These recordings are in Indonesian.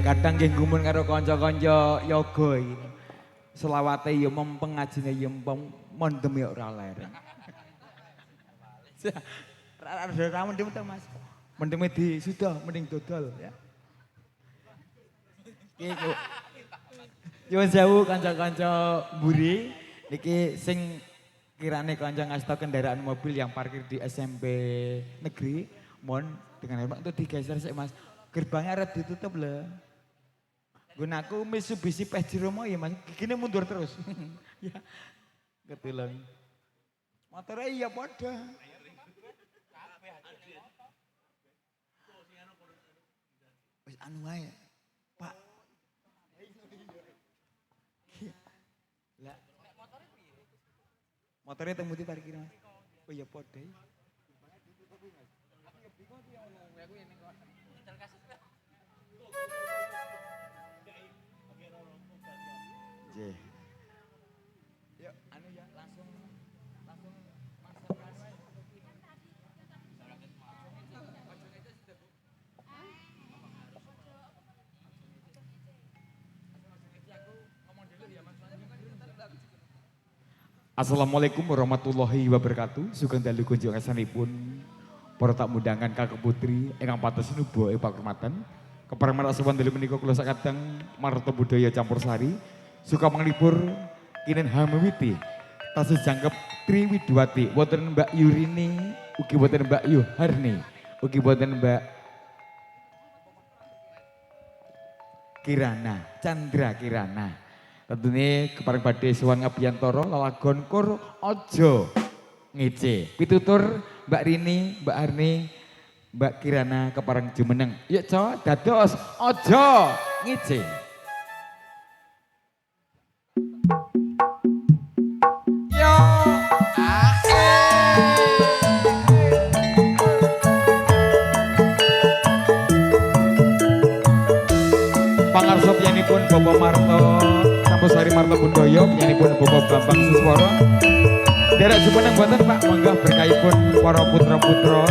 kadang nggih gumun karo kanca-kanca yoga iki. Selawate ya mempeng ngajine ya mendem ya ora lereng. Ora mendem to Mas. Mendeme di sudah mending dodol ya. Iki Nyuwun sewu kanca-kanca mburi niki sing kirane kanca ngasta kendaraan mobil yang parkir di SMP negeri mohon dengan hormat untuk digeser sik Mas. Gerbangnya arep ditutup lho. Gunaku Mitsubishi Pajero mau ya Mas, gini mundur terus. Ya, ketulung. Motornya iya padha. Wis anu wae, Pak. Lah, motornya teng muti parkir Mas. Oh iya padha. Yuk, anu ya langsung Assalamualaikum warahmatullahi wabarakatuh. Sugeng dalu kunjung asanipun para tamu undangan Kakek Putri ingkang pados nuba ing pakurmatan. Kepareng maraswan dalu menika kula sakadang marta budaya campur sari. Suka menglipur kinen Hamawiti tasih jangkep Triwidwati wonten Mbak Yurini ugi wonten Mbak Yuharni ugi wonten Mbak Kirana Chandra Kirana tentunya kepareng badhe suwang abiyantara lalagon kur aja ngece pitutur Mbak Rini Mbak Harni Mbak Kirana kepareng jumeneng yuk cowok dados aja ngece. Pangarsopyanipun Bapak Marto Campusari Marta Bundoyo penyanipun Bapak Bambang Susworo. Derek jumeneng mboten Pak, monggo berkahipun para putra-putra.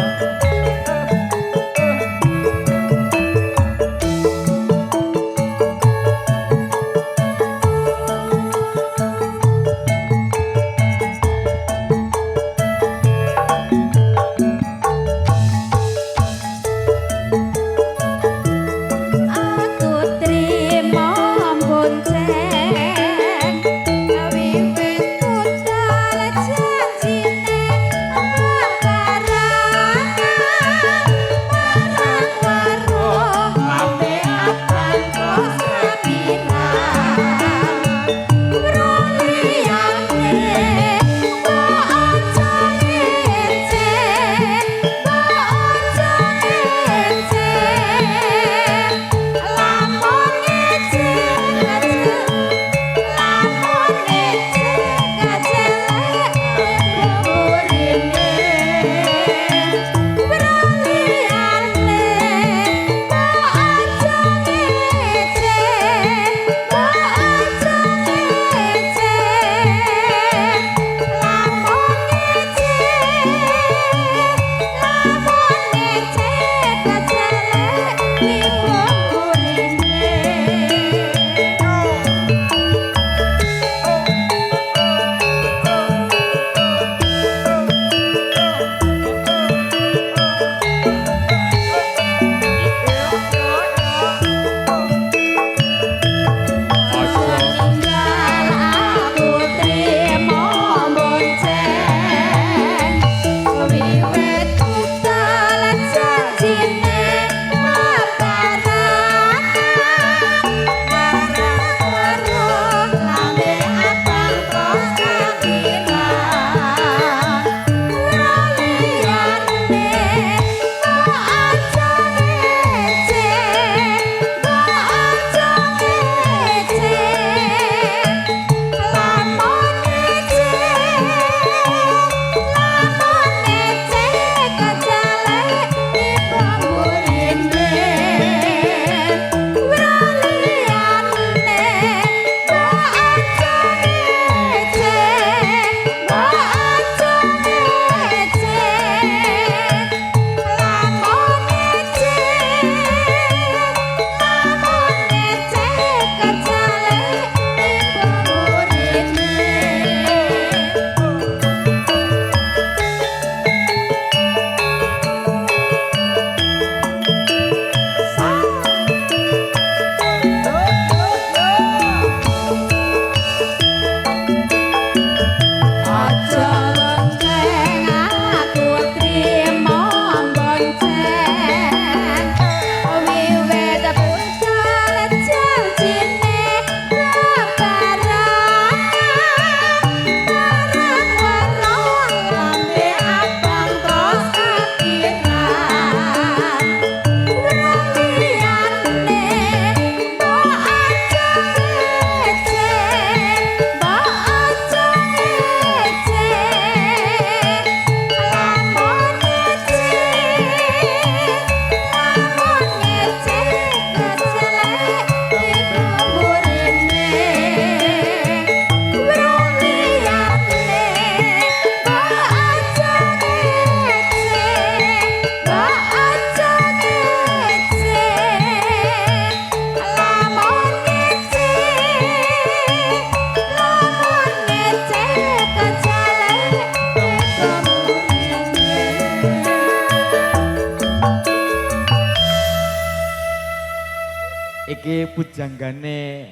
Iki pujanggane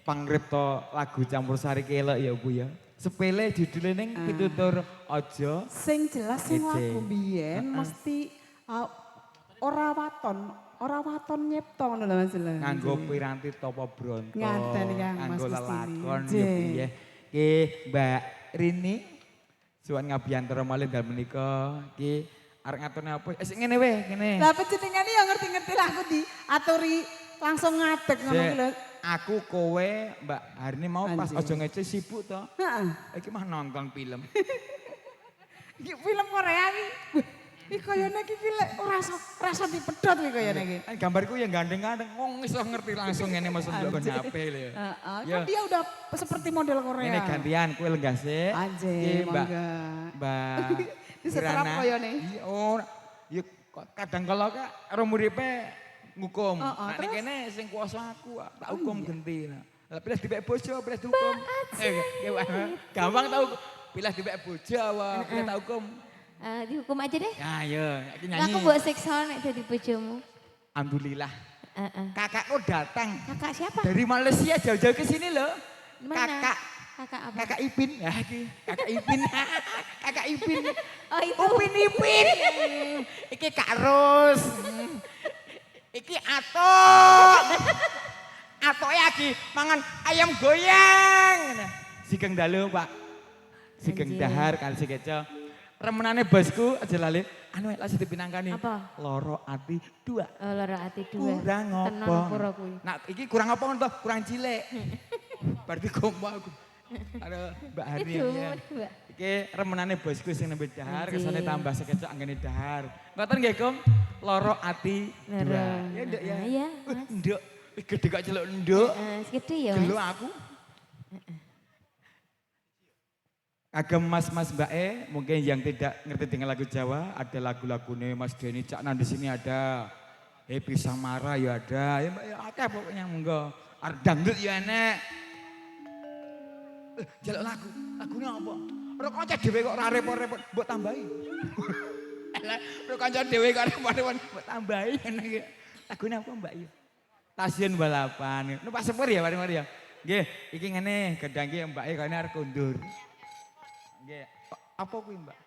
pangripta lagu campursari kelek ya Bu ya. Sepele judulnya ning pitutur aja. Sing jelas sing lagu biyen mesti ora waton nyipta ngono lho Mas. Nganggo piranti topo bronto. Ngaten ya Mas. Nganggo lelakon ya piye. Ki Mbak Rini suwan ngabiantara malih dal menika ki arek ngatone apa? Sing ngene wae, ngene. Lah panjenengane ya ngerti-ngerti lah aku diaturi langsung ngadeg ngono ki lho. Aku kowe Mbak Harini mau pas aja ngece sibuk to. Heeh. Iki mah nonton film. Iki film Korea iki. Iki kayane iki lek rasa dipedhot iki kayane iki. Kan gambarku ya gandeng-gandeng, wong iso ngerti langsung ngene Mas Nduk HP lho. Kan dia udah seperti model Korea. Ini gantian kue lenggah sih. Anjir, mangga. Mbak Disetrap kayane. Iya, oh, ya kadang kalau kak orang muripe ngukum. Nah ini kene sing kuasa aku, tak hukum genti. Lah pilih dipek bojo, pilih dihukum. Gampang tau. Pilih dipek bojo, pilih tak hukum. Dihukum aja deh. Ya, iya, aku nyanyi. Aku mbok siksa nek dadi bojomu. Alhamdulillah. Kakakku datang. Kakak siapa? Dari Malaysia jauh-jauh ke sini loh. Mana? Kakak apa? Kakak Ipin. Ya, kakak Ipin. Kakak Ipin. Oh itu. Upin Ipin. Iki Kak Ros. Iki Atok. Atok lagi mangan ayam goyang. Sigeng dalu, Pak. Sigeng dahar kali sekeco. Remenane bosku aja lali. Anu lek sing dipinangkani. Apa? Loro ati 2. Oh, loro ati 2. Kurang apa? Tenan pura kuwi. Nah, iki kurang apa ngono? Kurang cilik. Berarti kompo aku. Ada Mbak Hani ya. Iki remenane bosku sing nembe dahar, kesane tambah sekecok anggene dahar. Ngoten nggih, Kom? Loro ati 2. Ya, Nduk ya. Iya, Nduk, gede kok celuk Nduk. Segede ya. Gelo aku. Agam mas-mas Mbak mungkin yang tidak ngerti dengan lagu Jawa, ada lagu-lagunya Mas Denny Caknan di sini ada. Happy Samara ya ada. Ya Mbak ya akeh pokoknya monggo. Dangdut ya enek. Jaluk lagu. Lagunya apa? Ora kanca dhewe kok ora repot-repot, mbok tambahi. Ora kanca dhewe kok repot-repot, mbok tambahi ngene iki. Lagune apa Mbak ya? Stasiun balapan. Nu Pak Sepur ya mari-mari ya. Nggih, iki ngene gedang iki Mbak kene arep kondur. Nggih. Apa kuwi Mbak?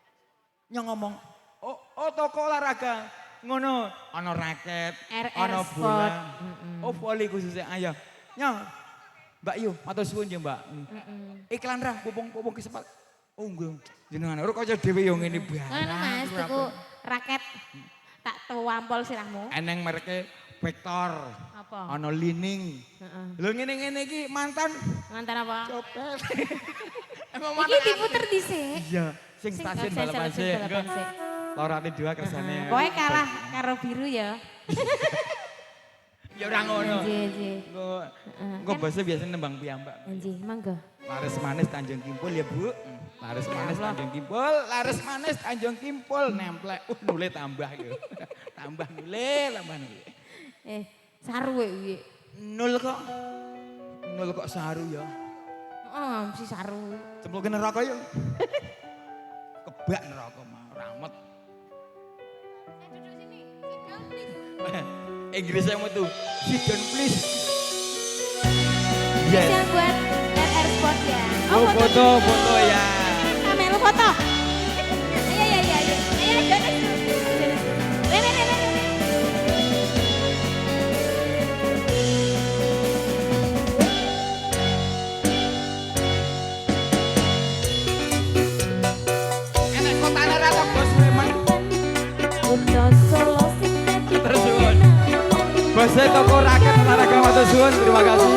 Nyong ngomong, "Oh, toko olahraga." Ngono, ana raket, ana bola. Oh, voli khususnya ayo. Nyong. Mbak Yu, matur suwun ya Mbak. Iklan ra pupung kesepat. Oh nggih. Jenengan ora kanca dhewe yo ngene barang. Ngono Mas, tuku raket. Tak tuwampol sirahmu. Eneng mereke Vector. Apa? Ana Lining. Lho ngene-ngene iki mantan Mantan apa? copet. Iki diputer dhisik. Iya, sing stasiun balapan sik. Loro ati 2 kersane. Kowe kalah karo biru ya. Ya ora ngono. Nggih. Engko basa biasa nembang piyambak. Nggih, mangga. Laris manis Tanjung Kimpul ya Bu. Laris manis Tanjung Kimpul, laris manis Tanjung Kimpul nemplek. Nule tambah gitu. Tambah nule. Saru iki. Nul kok saru ya. Heeh, mesti saru. Cempluke neraka ya. Kebak neraka mah ramet. Duduk sini. Sit down please. Inggrisnya mau tuh, sit down please. Yang buat RR Sport ya. Oh foto ya. Melu foto. Iya. Ayo jodoh. Rene. Enak kotane ra kok Bos Preman. Udah solo sing Terus suwun. Bosnya toko rakyat olahraga matur suwun, terima kasih.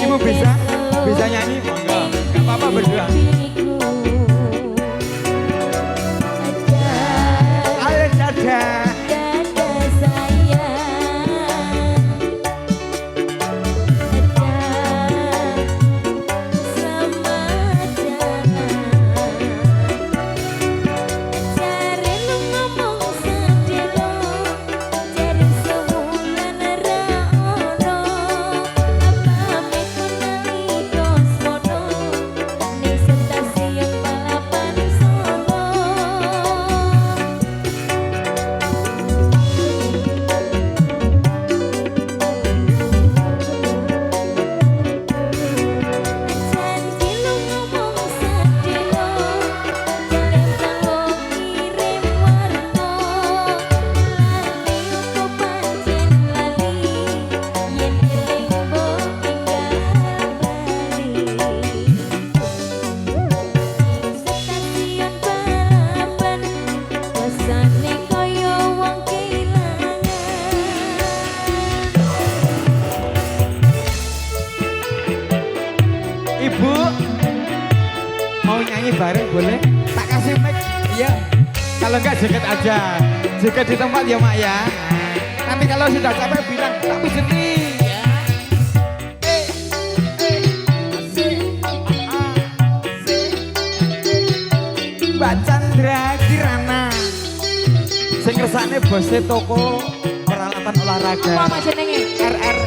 Ibu bisa nyanyi? Monggo. Gak apa-apa berdua. Ayo dadah. Ning Ibu mau nyanyi bareng boleh? Tak kasih mic. Iya. Kalau enggak jaket aja. Jaket di tempat ya mak ya. Nanti kalau sudah capek bilang tak sendiri. Mbak Chandra Kirana sing kersane bose toko peralatan olahraga. Apa jenenge? RR.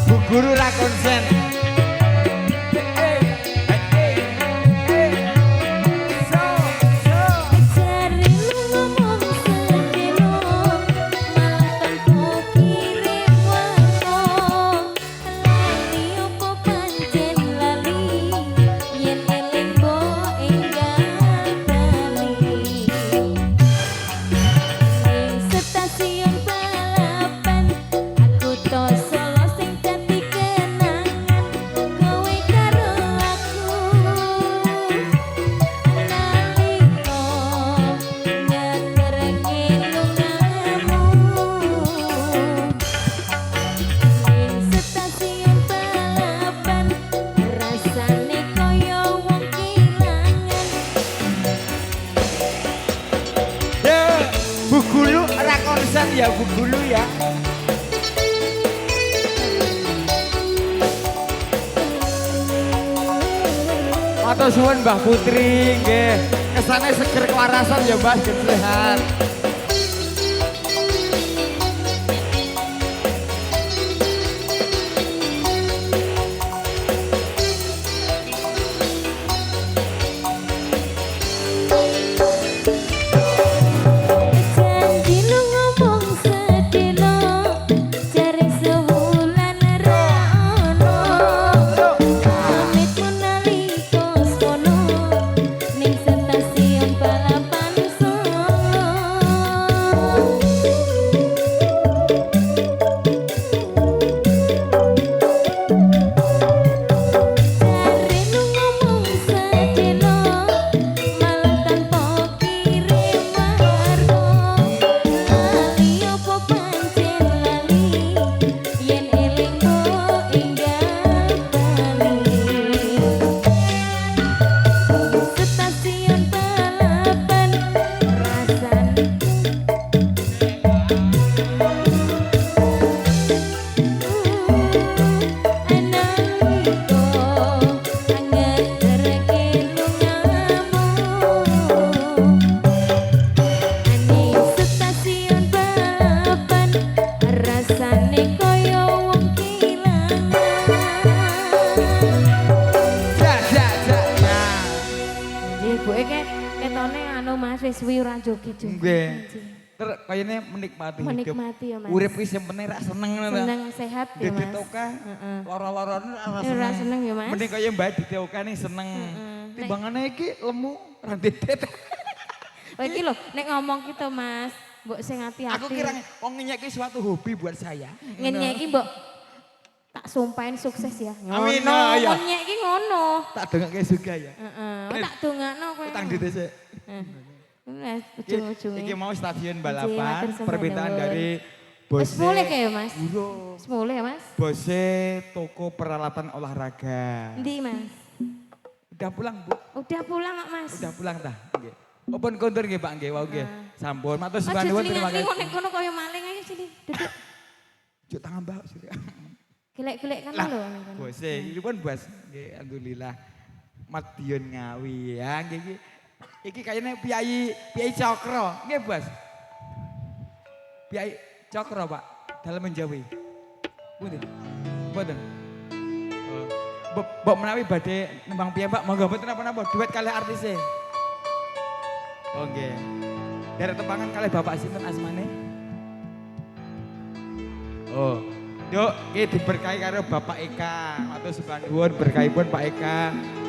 Bu guru ra konsen. Bu Gulu ora konsen ya Bu Gulu ya. Matur suwun Mbah Putri nggih. Kesane seger kewarasan ya Mbah, sehat. wis suwi ora joget-joget. Nggih. Terus kayane menikmati hidup. Menikmati ya Mas. Urip wis yang penting rak seneng ngono. Seneng sehat ya Mas. Ditoka lara-larane ora Ora seneng. seneng ya Mas. Mending kaya Mbak ditoka nih seneng. Timbangane iki lemu ra dedet. Oh iki lho, nek ngomong gitu Mas, mbok sing hati-hati. Aku kira wong ngenyek suatu hobi buat saya. Ngenyek iki mbok tak sumpahin sukses ya. Amin, Ngono, ya. ngenyek iki ngono. Tak dongake juga ya. Heeh, tak dongakno kowe. Utang duit sik. Nah, ujung-ujungnya. Iki mau stadion Nggih, balapan, matur sembah permintaan nuwun. dari Wis bose. mulai kayak Mas. Buro. Wis mulai ya Mas. Bose toko peralatan olahraga. Endi Mas? Udah pulang, Bu? Udah pulang kok Mas. Udah pulang dah. Nggih. Open kontur nggih, Pak nggih. Wau nggih. Sampun, matur sembah Aja nuwun terima telinga kasih. ning kono kaya maling ayo sini. Duduk. Juk tangan Mbak sini. Gelek-gelek kan Lah, lho ning kono. Bose, iki pun bos. Nggih, alhamdulillah. Madiun Ngawi ya nggih iki. Iki kayaknya Piai Cokro, nggih Bos. Piai Cokro Pak, dalam menjawi. Punten. Mboten. Oh. Mbok menawi badhe nembang piye Pak, monggo mboten napa-napa duet kalih artise. Oh nggih. Derek tembangan kalih Bapak sinten asmane? Oh. Yuk, iki diberkahi karo Bapak Eka. Matur sembah nuwun berkahipun Pak Eka.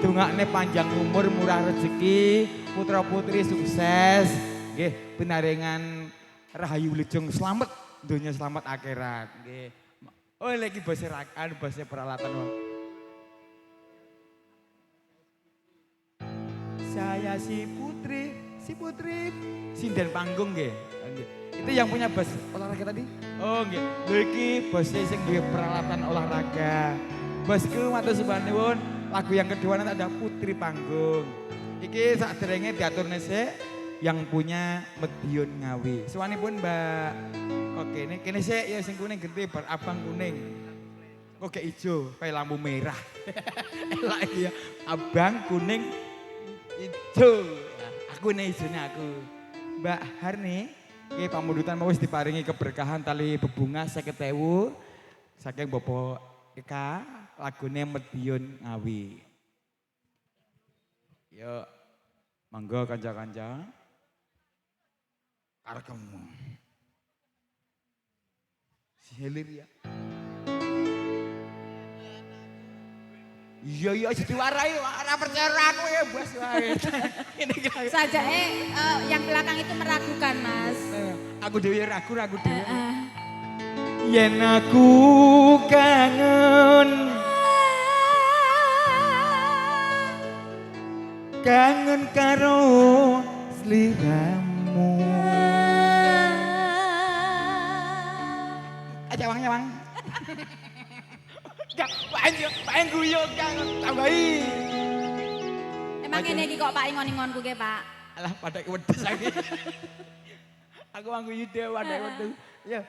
Dongakne panjang umur, murah rezeki, putra-putri sukses. Nggih, pinaringan rahayu wilujeng slamet, donya slamet akhirat. Nggih. Oh lagi bosnya rakan, bosnya peralatan. Saya si Putri, sinden panggung nggih. Itu yang punya bos olahraga tadi? Oh nggih. Lho iki bosnya sing duwe peralatan olahraga. Bosku matur suwun, lagu yang kedua nanti ada Putri Panggung. Iki sakderenge diaturne sik yang punya Medion Ngawi. Suwanipun Mbak. Oke, ini kene sik ya sing kuning gede bar abang kuning. Kok gak ijo kayak lampu merah. Elak iki ya. Abang kuning ijo. Aku nih ijone aku. Mbak Harni, iki pamundutan mau wis diparingi keberkahan tali bebunga 50.000 saking Bapak Eka lagune Medion Ngawi. Yuk, monggo kanca-kanca. Karekemu. Hilir ya. Iya jadi warai, ora percaya aku ya bos wae. Sajake yang belakang itu meragukan, Mas. Aku dhewe ragu dhewe. Yen aku kangen karo sliramu. Aja wang. Gak, Pak guyu kan tambahi. Emang ngene iki kok Pak ingon-ingonku ke, Pak? Alah pada wedes lagi. Aku guyu dhewe pada wedes. Ya.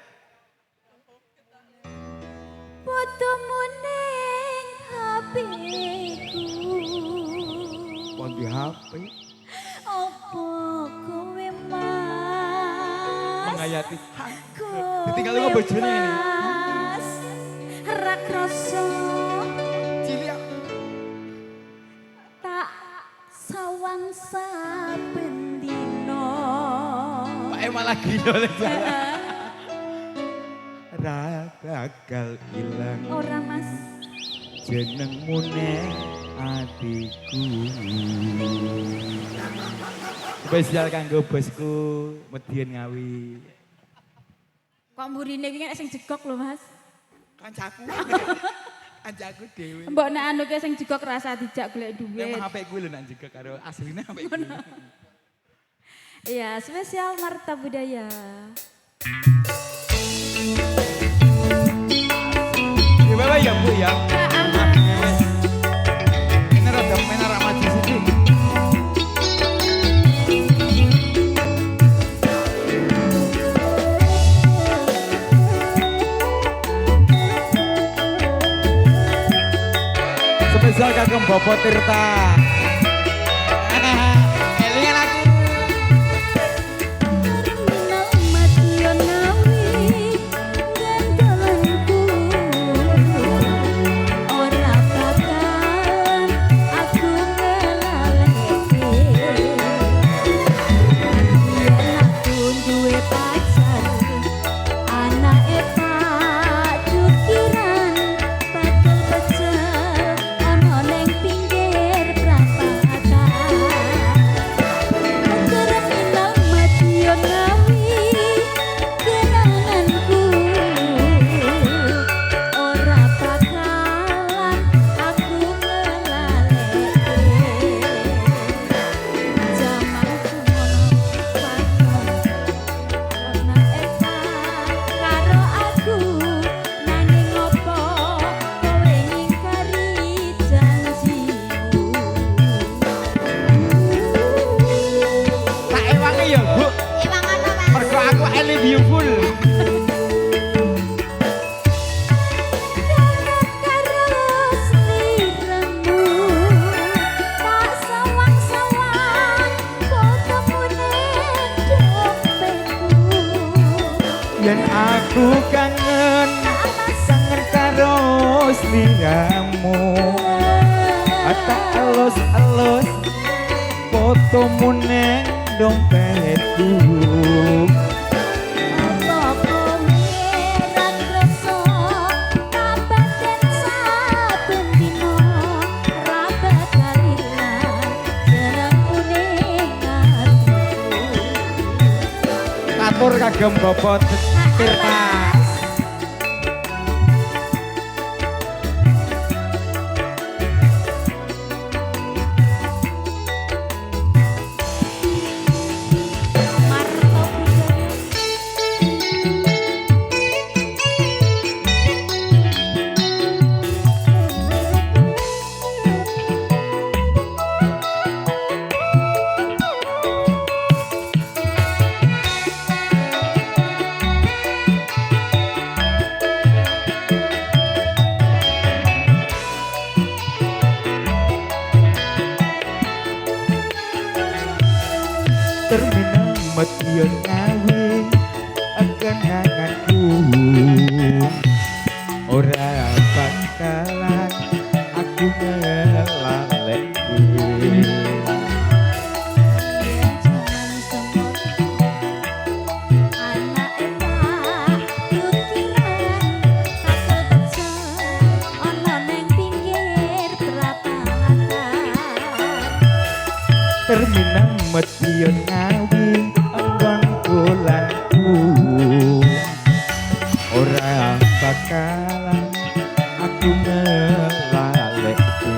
Fotomu ning HP-ku. Pon di HP. Opo kowe Mas? Menghayati. Ditinggal kok bojone ini. Rak rasa Cilik. tak sawang saben dina. Pak malah gila lek. Ra bakal ilang. Ora Mas. Jenengmu nek atiku. Spesial kanggo bosku Medion Ngawi. Kok mburine iki nek sing jegok lho Mas. Kancaku dhewe. Mbok nek anu ki sing jegok rasa dijak golek duit. Emang HP gue lho nak juga karo asline HP gue. Iya, spesial Marta Budaya. Ya bapak ya Bu ya. Ini rada menara maju sih. Spesial kagem Bapak Tirta. Elingan aku. Beautiful. Yen aku kangen karo sliramu. Ata alus-alus fotomu neng dompetku. Atur kagem Bapak Tirta. yen ngawe kenanganku ora bakalan aku ngelaleki. Terminang medion ngawi enggon bulanku ora bakalan aku ngelaleki.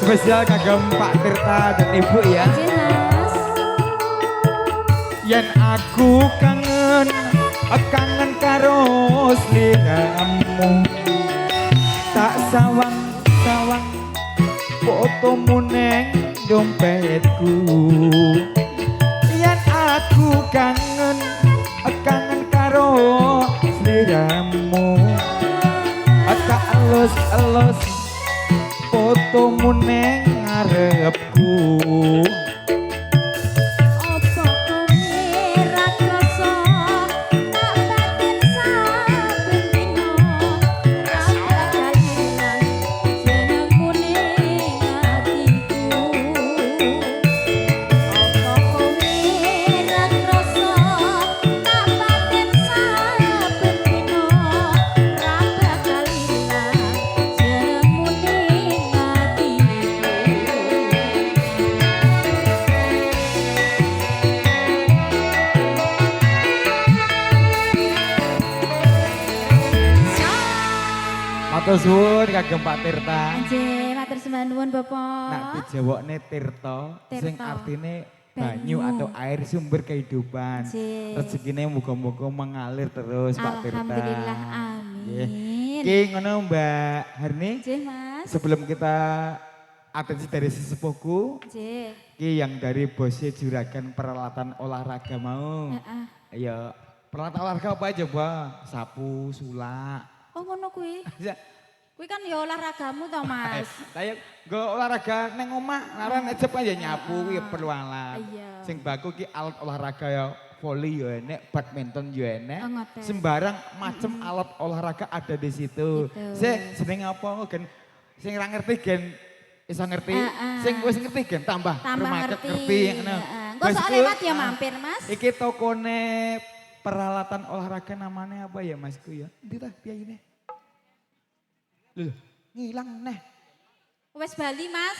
Spesial kagem Pak Tirta dan Ibu ya. Yen aku kangen karo sliramu tak sawang-sawang fotomu neng dompetku. Yen aku kangen karo sliramu tak elus-elus fotomu neng ngarepku. Matur suwun kagem Pak Tirta. Nggih, matur sembah nuwun Bapak. Nak dijawabne Tirta sing Tirta. artine banyu atau air sumber kehidupan. Nggih. Rezekine muga-muga mengalir terus Pak Tirta. Alhamdulillah, Nggih. amin. Ki ngono Mbak Harni. Nggih, Mas. Sebelum kita atensi dari sesepuhku, Nggih. ki yang dari bosnya juragan peralatan olahraga mau. Heeh. Ya, peralatan olahraga apa aja, Mbak? Sapu, sulak. Oh ngono kuwi. Ya, Kuwi kan ya olahragamu to, Mas. Saya go olahraga neng omah, laran ejep aja nyapu ya perlu alat. Iya. Sing baku ki alat olahraga ya volley ya enek, badminton ya enek. Oh, ngoten. Sembarang macam alat olahraga ada di situ. Gitu. Seneng apa gen sing ra ngerti gen iso ngerti. Heeh. Sing wis ngerti gen tambah Tambah rumaket ngerti. ngono. Engko sok Bosku, lewat ya mampir, Mas. Iki tokone peralatan olahraga namanya apa ya Masku ya? Endi ta piyayine? Loh, ngilang neh. Wes Bali, Mas.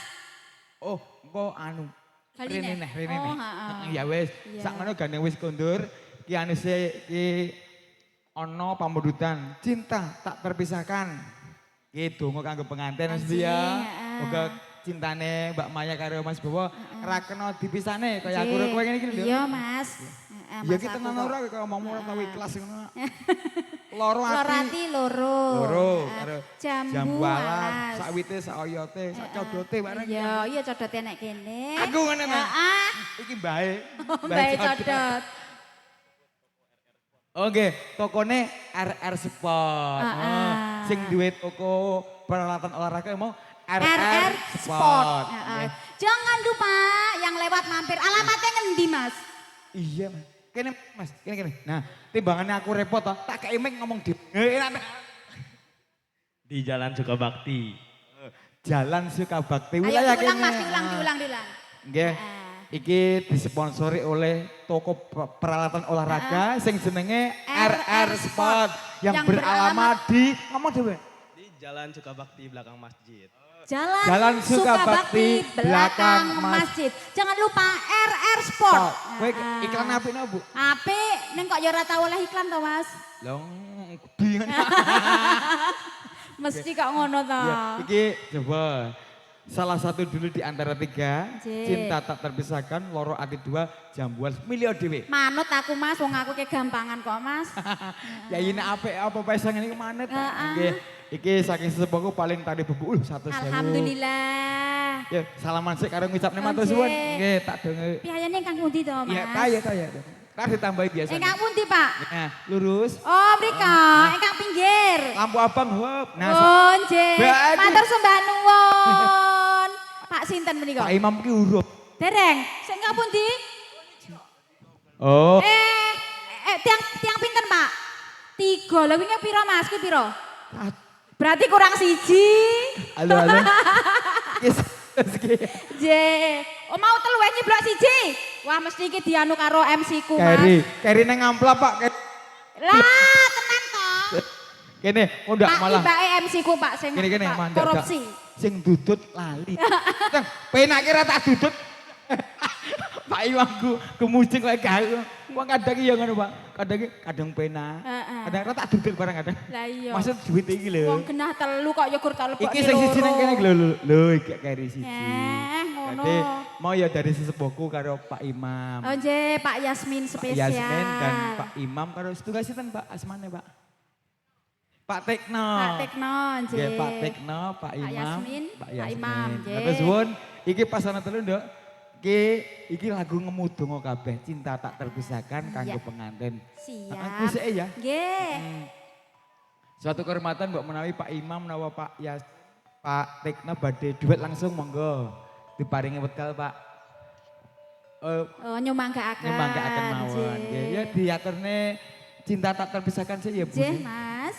Oh, kok anu. Bali Rene neh? neh, rene Oh, neh. heeh. Ya wis, Iya. sakmono gane wis kondur. Ki anuse ki ana pamudhutan cinta tak terpisahkan. Ki donga kanggo pengantin Mas Anjing, ya. heeh. Moga cintane Mbak Maya karo Mas Bowo ra kena dipisahne kaya aku Nggih. kowe ngene iki lho. Iya, Mas. Ya Mas kita aku tenan kok. ora kaya omongmu ora tau ikhlas ngono. Loro Loro ati. ati loro. Loro Heeh. karo Jambu alas, alas. sakwite, saoyote, sak codote bareng. Iya, iya codote nek kene. Aku ngene ta. Heeh. Iki mbae. Mbak codot. Oke, tokone RR Sport. Heeh. Sing duwe toko peralatan olahraga mau RR Sport. Sport. Heeh. Nggih. Jangan lupa yang lewat mampir. Alamatnya ngendi, Mas? Iya, Mas. Kene Mas, kene. Nah, timbangannya aku repot toh, tak kayak Mek ngomong di. Enak. Di Jalan Sukabakti. Jalan Sukabakti Ayo wilayah diulang, kene. Mas, diulang. Nggih. Iki disponsori oleh toko peralatan olahraga sing jenenge RR Sport yang beralamat di ngomong dhewe. Di Jalan Sukabakti belakang masjid. Jalan Sukabakti, belakang belakang masjid. Jangan lupa RR Sport. Kowe iklan apik no, Bu? Apik, neng kok ya ora tau oleh iklan to, Mas? Long bingung. Mesti kok ngono to. Ya, iki coba salah satu dulu di antara tiga, Jee. cinta tak terpisahkan, loro ati dua, jambuan milio dhewe. Manut aku, Mas, wong aku kegampangan kok, Mas. Ya ini apik apa pesang ini manut. Heeh. Nggih, iki saking sesepuhku paling tadi bebu 100.000. Alhamdulillah. Ya, salaman sik karo ngucapne matur Nggih. suwun. Nggih, tak donge. Piyayane ingkang pundi to, Mas? Iya, kaya. Kan ditambahi biasa. Ingkang pundi, Pak? Nah, lurus. Oh, mrika, ingkang pinggir. Lampu abang hop. Nah, Oh, nggih. Mbak, aku- Matur sembah nuwun. Pak sinten menika? Pak Imam ki huruf. Dereng. Sing ingkang pundi? Oh, Tiang pinten, Pak? 3. Lha wingi pira, Mas? Kuwi pira? Berarti kurang siji. halo. Yes. J. Oh mau telu wae nyeblok siji. Wah mesti iki dianu karo MC ku, Mas. Keri nang amplop, Pak. Lah, tenan to. Kene, oh ndak Pak malah. tibake MC ku, Pak sing Kene Pak, mandek. korupsi. Sing dudut lali. Teng, penake ra tak dudut. Pak Iwangku kemucing kowe gawe. Wong kadang ya ngono, Pak. Kadang penak. Heeh. Kadang ra tak dudut barang kadang. Lah iya. Maksud duit iki lho. Wong genah telu kok ya gur telepok. Iki sing siji nang kene iki lho iki keri siji. Ngono. Jadi mau ya dari sesepuhku karo Pak Imam. Oh nggih, Pak Yasmin Pak spesial. Yasmin dan Pak Imam karo setunggal sinten Pak asmane, Pak? Pak Tekno. Pak Tekno nggih. Nggih, Pak Tekno, Pak Pak Imam, Yasmin, Pak Imam, nggih. Terus suwun, iki pasangan telu, Nduk. Iki lagu ngemudungo kabeh, cinta tak terpisahkan kanggo Iya. pengantin. Siap. Aku sik ya. Nggih. Suatu kehormatan mbok menawi Pak Imam menawa Pak Tekno badhe duet langsung monggo. Diparingi wekdal, Pak. Oh nyumanggaaken. Nyemanggaken mawon. Nggih, ya diaturne cinta tak terpisahkan sih ya, Bu. Nggih, Mas.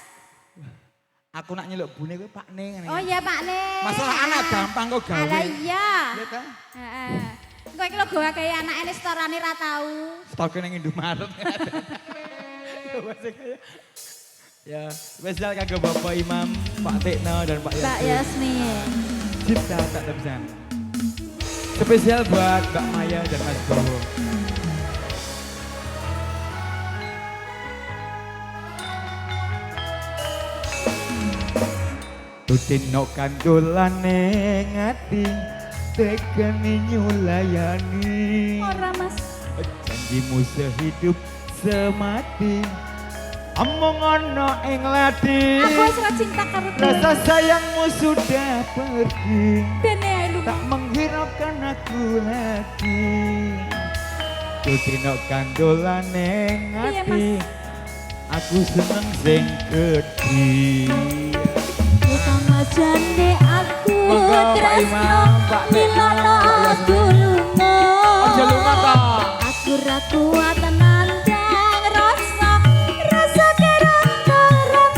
Aku nak nyeluk bune kuwi Pak Ning. Oh iya Pak Ning. Masalah anak gampang kok gawe. Alah iya. Iya ta? Heeh. Engko iki lho gawe kaya anak ini setorane ra tau. Stoke ning Indomaret. Ya wes kaya. Ya, spesial kanggo Bapak Imam, Pak Tekno dan Pak Mbak Yasmin. Cinta tak terpisahkan. Spesial buat Mbak Maya dan Mas Bowo. Tutino kandolane ngati tekeni nyulayani. Ora Mas. Janjimu sehidup semati omong ono ing lati. Aku wis ora cinta karo Rasa sayangmu sudah pergi, dene ae lu. tak menghiraukan aku lagi. Tutino kandolane ngati aku seneng sing gedhi. Tukang majane aku Monggo, Pak tresno Imam, Pak Tekno, milano Pak aku Yasmin. lunga. Aja lunga ta. Aku ra kuat nandang rasa kerang-kerang.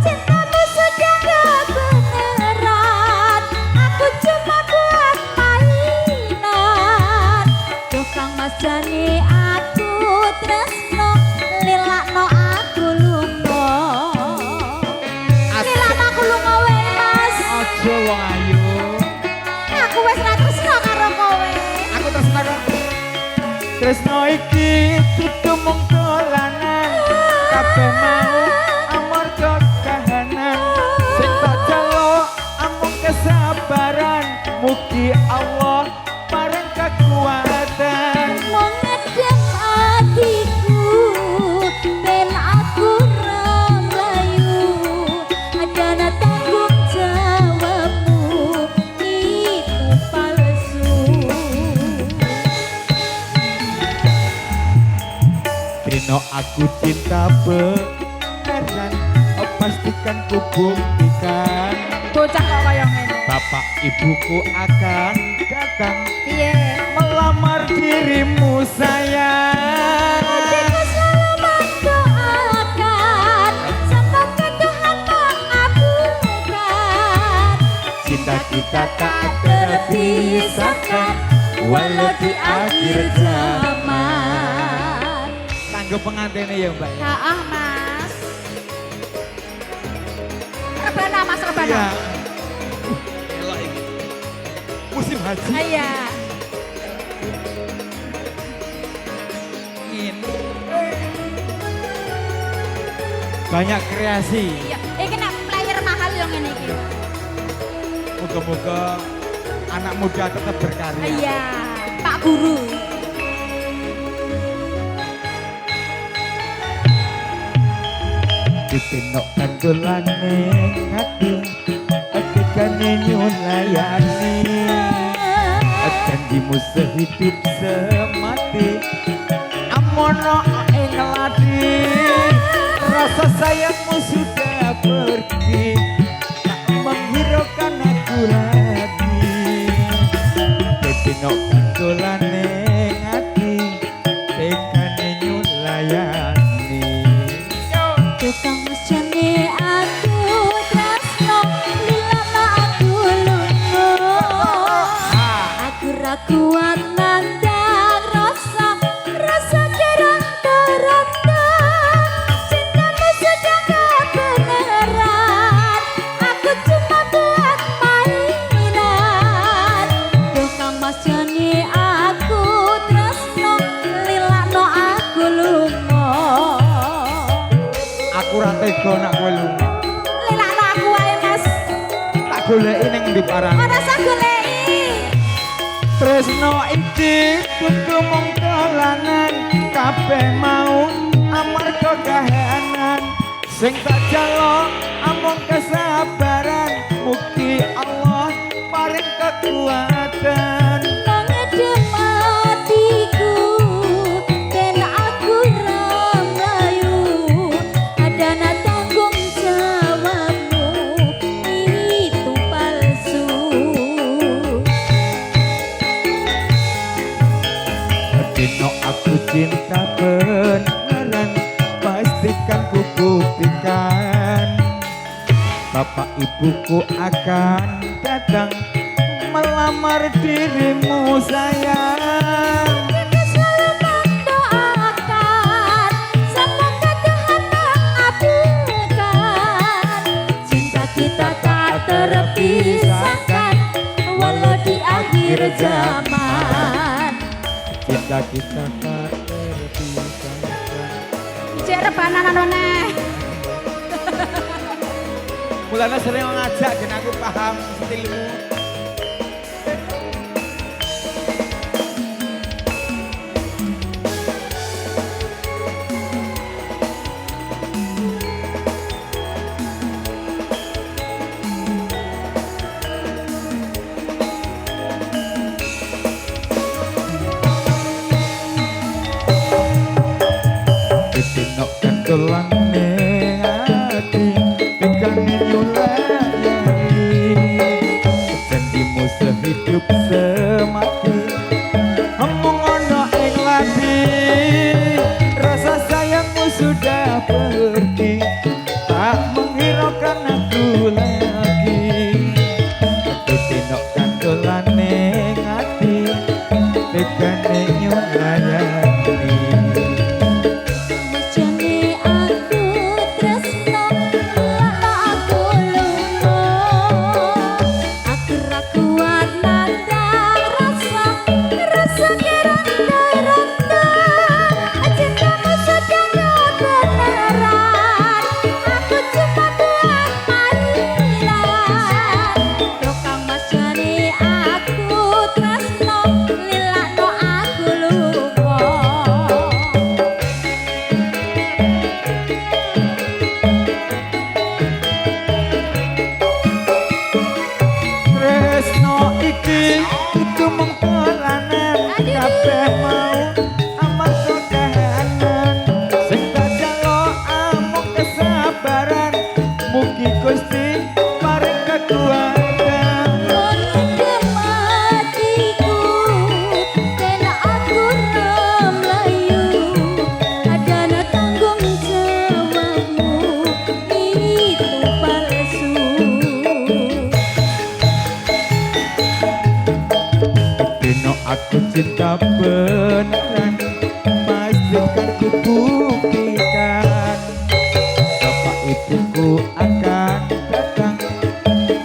Cintamu sudah gak beneran. Aku cuma buat mainan. Tukang majane aku tresno lilakno aku lunga. Lilakno aku lunga wae Mas. Aja wong ayu. Aku wis ra tresno karo kowe. Aku tresno karo tresno iki dudu mung dolanan. Kabeh mau amarga kahanan. Sing tak jaluk amung kesabaran. Mugi Allah paring kekuatan. Mengedem hatiku ben aku ramlayu. Ada tanggung jawabmu itu palsu. Dino aku cinta beneran. Pastikan ku buktikan. Bocah kok kaya ngene. Bapak ibuku akan datang Piye? melamar dirimu sayang. Hatiku selalu mendoakan semoga Tuhan mengabulkan. Cinta kita tak terpisahkan walau di akhir zaman. Kanggo pengantinnya ya Mbak ya. Ah Mas. Rebana Mas Rebana. Iya. Elok iki. Musim haji. Iya. Ini. Banyak kreasi. Iya. Iki nek player mahal yang ngene iki. Moga-moga anak muda tetap berkarya. Iya. Pak Guru. Ditinok kandolane hati ketika nyulayani janjimu sehidup semati amono ing ladi rasa sayangmu sudah pergi tak menghiraukan aku lagi dino kandolane ngati tekane nyulayani tukang mesjane aku tresno lilana aku lungo aku ra kuat nandang rasa keronta-ronta cintamu sudah gak beneran aku cuma buat mainan tukang mesjane aku tresno lilana aku lungo aku ra tega nak kowe lunga lilakno aku wae Mas tak goleki ning ndi parang ora usah goleki tresno iki kudu mung dolanan kabeh mau amarga kahanan sing tak jaluk amung kesabaran mugi Allah paring kekuatan nangedem hatiku ben aku ramlayu adana tanggung jawabmu itu palsu dino aku cinta beneran pastikan ku buktikan bapak ibuku akan datang melamar dirimu sayang kita selalu mendoakan semoga Tuhan mengabulkan cinta kita tak terpisahkan walau di akhir zaman cinta kita tak terpisahkan cek rebanan anone mulanya sering ngajak dan aku paham stilmu Dino kandolane ati tekane nyulayani janjimu sehidup semati omong ono ing lati rasa sayangmu sudah pergi tak menghiraukan aku lagi dino kandolane ati tekane nyulayani mesjane aku tresno lilana aku lungo aku ra kuat nandang rasa keronta-ronta cintamu sudah gak beneran aku cuma buat mainan tukang mesjane aku tresno lilana aku lungo tresno iki kudu mung dolanan kabeh mau amarga kahanan sing tak jaluk amung kesabaran mugi Gusti paring kekuatan nangedem hatiku ben aku ramlayu adana tanggung jawabmu itu palsu dino aku cinta beneran pastikan ku buktikan bapak ibuku akan datang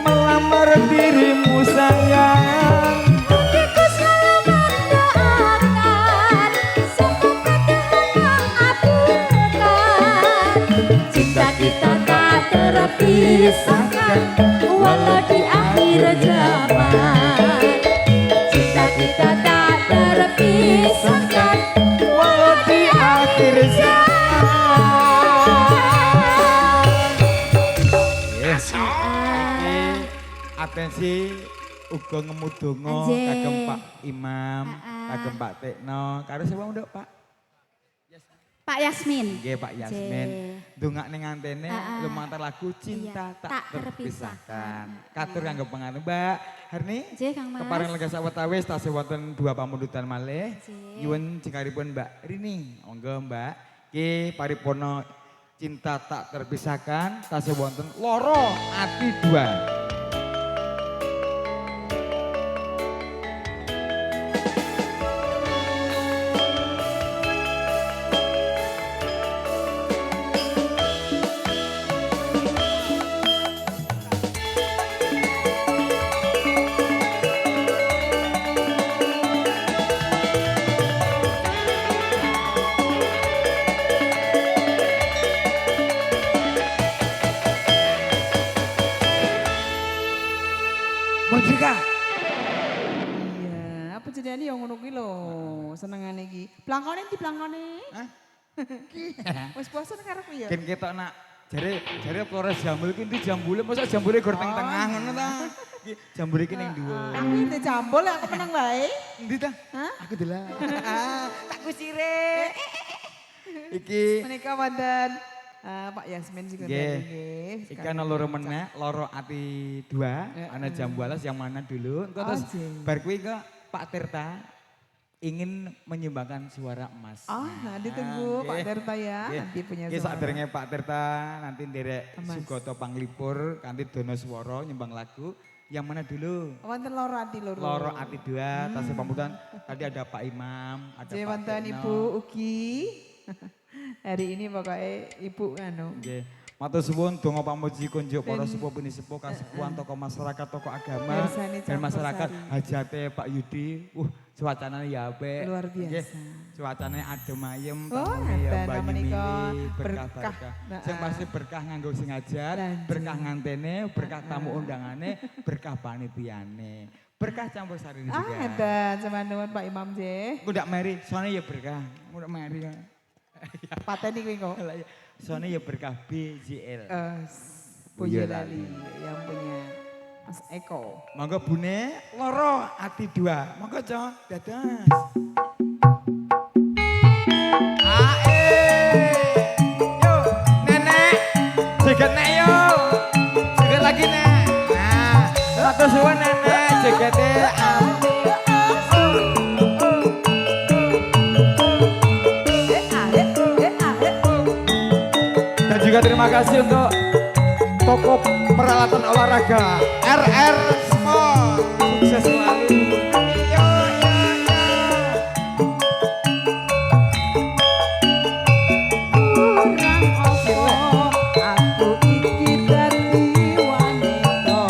melamar dirimu sayang Aku selalu mendoakan semoga Tuhan mengabulkan cinta kita tak terpisahkan walau di akhir zaman cinta kita tak terpisahkan walau di akhir zaman. Yes. Iki atensi uga ngemudonga Anjir. kagem Pak Imam, Ah. kagem Pak Tekno, karo sapa nduk Pak? Pak Yasmin. Nggih Pak Yasmin. Dongak ning antene lumantar lagu Cinta Iya, Tak Tak Terpisahkan. Terpisahkan. Katur kangge penganut Mbak Harni. Nggih, Kang Mas. Kepareng lega sawetawis tasih wonten dua pamundutan malih. Nggih. Nyuwun jengkaripun Mbak Rini. Monggo Mbak. Ki paripurna Cinta Tak Terpisahkan tasih wonten Loro Ati 2. Mojika. Iya, apa jadiane yang ngono kuwi lho, senengane iki. Blangkone di blangkone. Hah? Wis bosen karepku ya. Ken ketok nak jare Flores jambul ki ndi jambule mosok jambule gor teng tengah ngono ta. Iki jambule ki ning dhuwur. Aku ini jambul aku menang bae. Endi ta? Hah? Aku delok. Tak kusire. Iki Menika wonten Pak Yasmin juga nggih. Iki ana loro meneh, Loro Ati 2, ana Jambu Alas yang mana dulu. Engko terus jeng. bar kuwi ke Pak Tirta ingin menyumbangkan suara emas. Oh, nah ditunggu Pak nggih. Tirta ya, Nggih. nanti punya Nggih suara. sadurunge Pak Tirta nanti nderek Emas. Sugoto Panglipur kanthi Dono Swara nyumbang lagu. Yang mana dulu? Wonten loro ati loro. Loro Ati 2, tasih pamutan. Tadi ada Pak Imam, ada Jadi Pak wonten Tekno. Ibu Uki. Hari ini pokoknya Ibu anu. Nggih. Matur suwun donga pamuji kunjuk para sepuh puni sepuh kasepuhan tokoh masyarakat, tokoh agama Mirsani dan masyarakat Campursari. hajate Pak Yudi. Suasanane ya apik. Luar biasa. Nggih. Suasanane adem ayem, Oh, tamune ya ngeten, banyu menika mili, berkah. berkah. Nah, Sing pasti berkah nganggo sing ngajar, Lanjut. berkah ngantene, berkah tamu undangane, berkah panitiane. Berkah campur sari juga. Ada cuman nuwun Pak Imam J. Aku ndak meri, soalnya ya berkah. Aku ndak meri. Pateni kuwi kok. Soalnya ya berkah BJL. Punya Lali yang punya Mas Eko. Monggo Bune Loro Ati 2. Monggo Cok, dadas. Ae. Yo, Nenek. Jeget nek yo. Jeget lagi nek. Nah, matur suwun Nenek, jegete. Dan juga terima kasih untuk toko peralatan olahraga RR Sport. Sukses selalu. Yo, yo, yo. Kurang opo aku iki dadi wanita.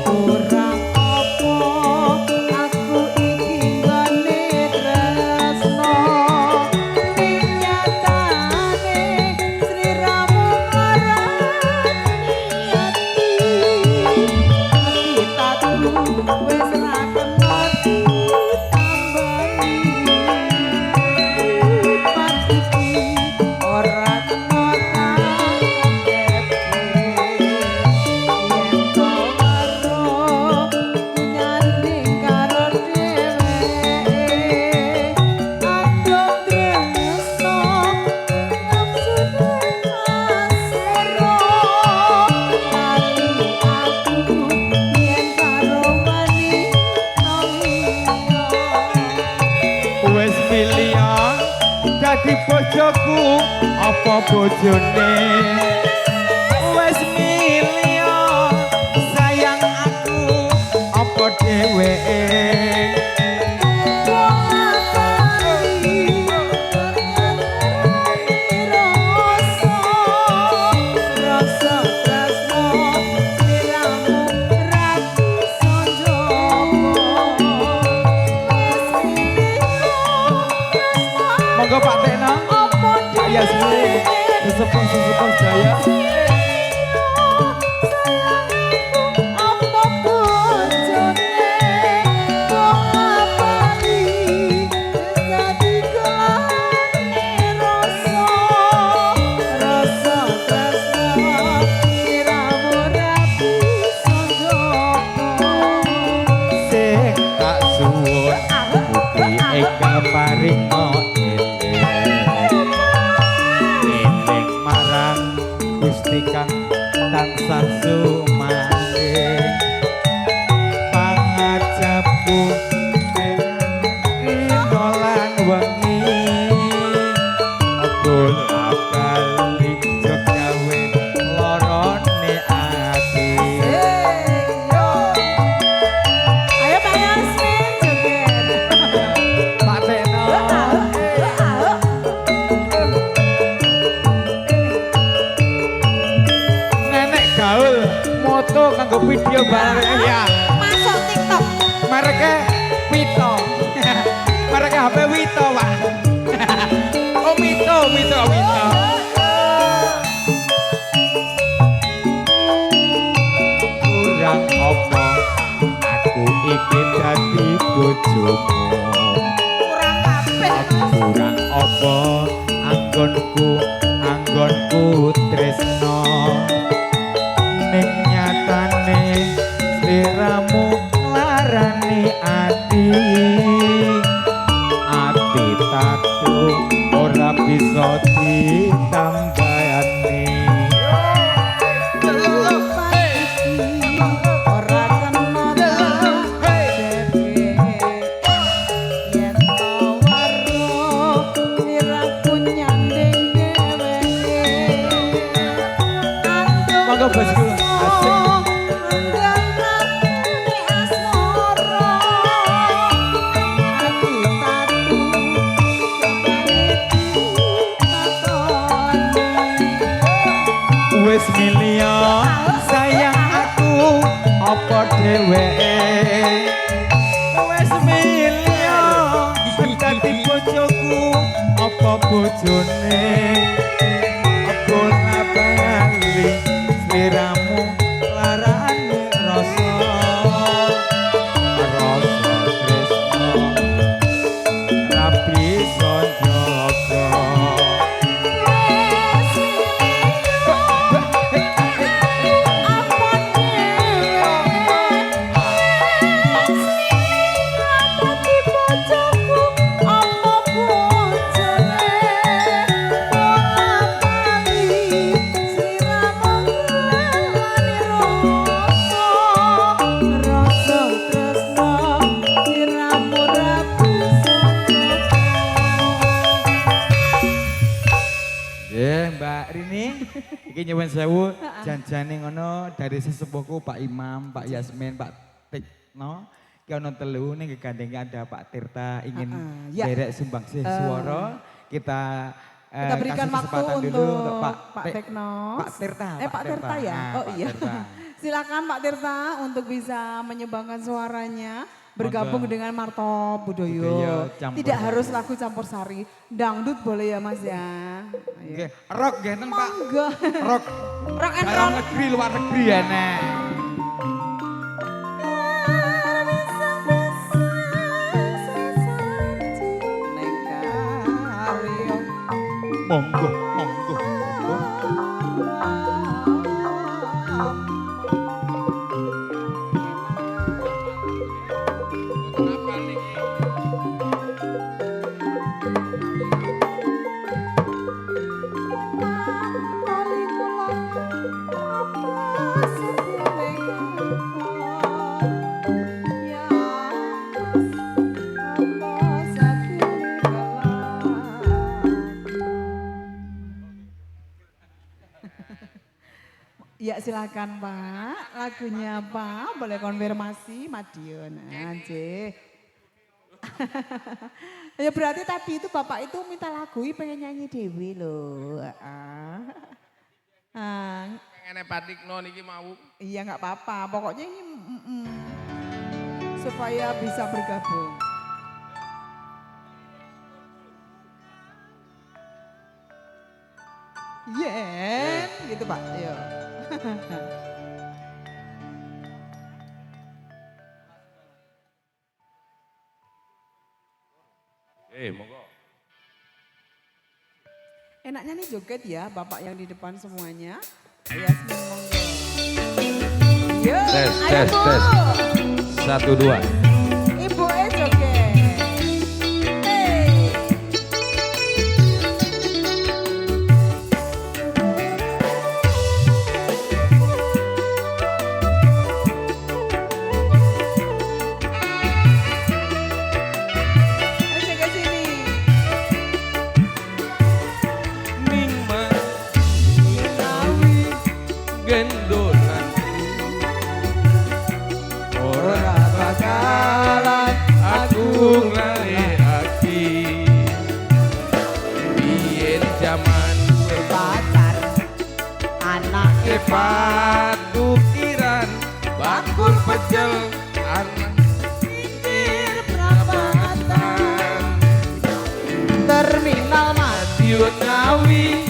Kurang opo aku iki nggone tresno. Ning nyatane sliramu ora niati. Ati tatu wis ra kena ditambani. Pasti ora kena tanggepke. Yen to karo nyanding karo dheweke. Aduh tresno nafsune asero. Lali aku yen karo wanita liya. Wes milion dadi bojoku apa bojone wes milion sayang aku apa dheweke monggo Pak Tekno Pak Yasmin sesepuh saya paringo eling marang Gusti kang tansah sumanding pangajapku inolan wengi abul akali jogawe lorone ati Ayo Pak Yasmin joget. Pak Teno nenek gaul moto kanggo video bareng ya Masuk TikTok. mereknya Wito mereknya HP Wito Pak oh Wito kurang apa aku iki dadi bojomu Kurang kabeh. kurang apa anggonku tresno ning nyatane sliramu larani ati tatu ora bisa ditambani Ora kena debeke yen to weruh siraku nyanding dheweke monggo bosku asik wis milya sayang aku apa dheweke wis milya dadi bojoku apa bojone apa ngabali sliramu larane rasa tresno rapi sonjogo Mbak Rini, iki nyuwun sewu janjane ngono dari sesepuhku Pak Imam, Pak Yasmin, Pak Tikno. Ki ono telu ning gegandenge ada Pak Tirta ingin ya. derek sumbangsih swara. Kita Kita berikan kasih waktu kesempatan dulu untuk Pak Tekno. Pak Tirta. Pak Tirta ya? Ah, Oh Pak iya. Tirta. Silakan Pak Tirta untuk bisa menyumbangkan suaranya. Bergabung Monggo. dengan Marto Budoyo. Budoyo campur Tidak sari. harus lagu campur sari. Dangdut boleh ya Mas ya. Ayo. Nggih, rock genten Pak. Monggo. Rock. Rock and Dalam roll. negeri luar negeri ya nek. Neng Karyo. Monggo, monggo, monggo. Ya silakan Pak, lagunya apa? Boleh konfirmasi Madiun aja. Ya berarti tadi itu Bapak itu minta lagu, pengen nyanyi Dewi loh. Pengen Patikno niki mau. Iya nggak apa-apa, pokoknya ini supaya bisa bergabung. Yen, gitu Pak. Ayo. Monggo. Enaknya nih joget ya, Bapak yang di depan semuanya. Yasmin monggo. Yo, Tes, ayo tes, Bu. tes. 1, 2. Ibu joget. Hey. gendolanku ora bakalan aku nglalekake biyen jaman Pacar anake patukiran bakul pecel anak pinggir perapatan terminal Madiun Ngawi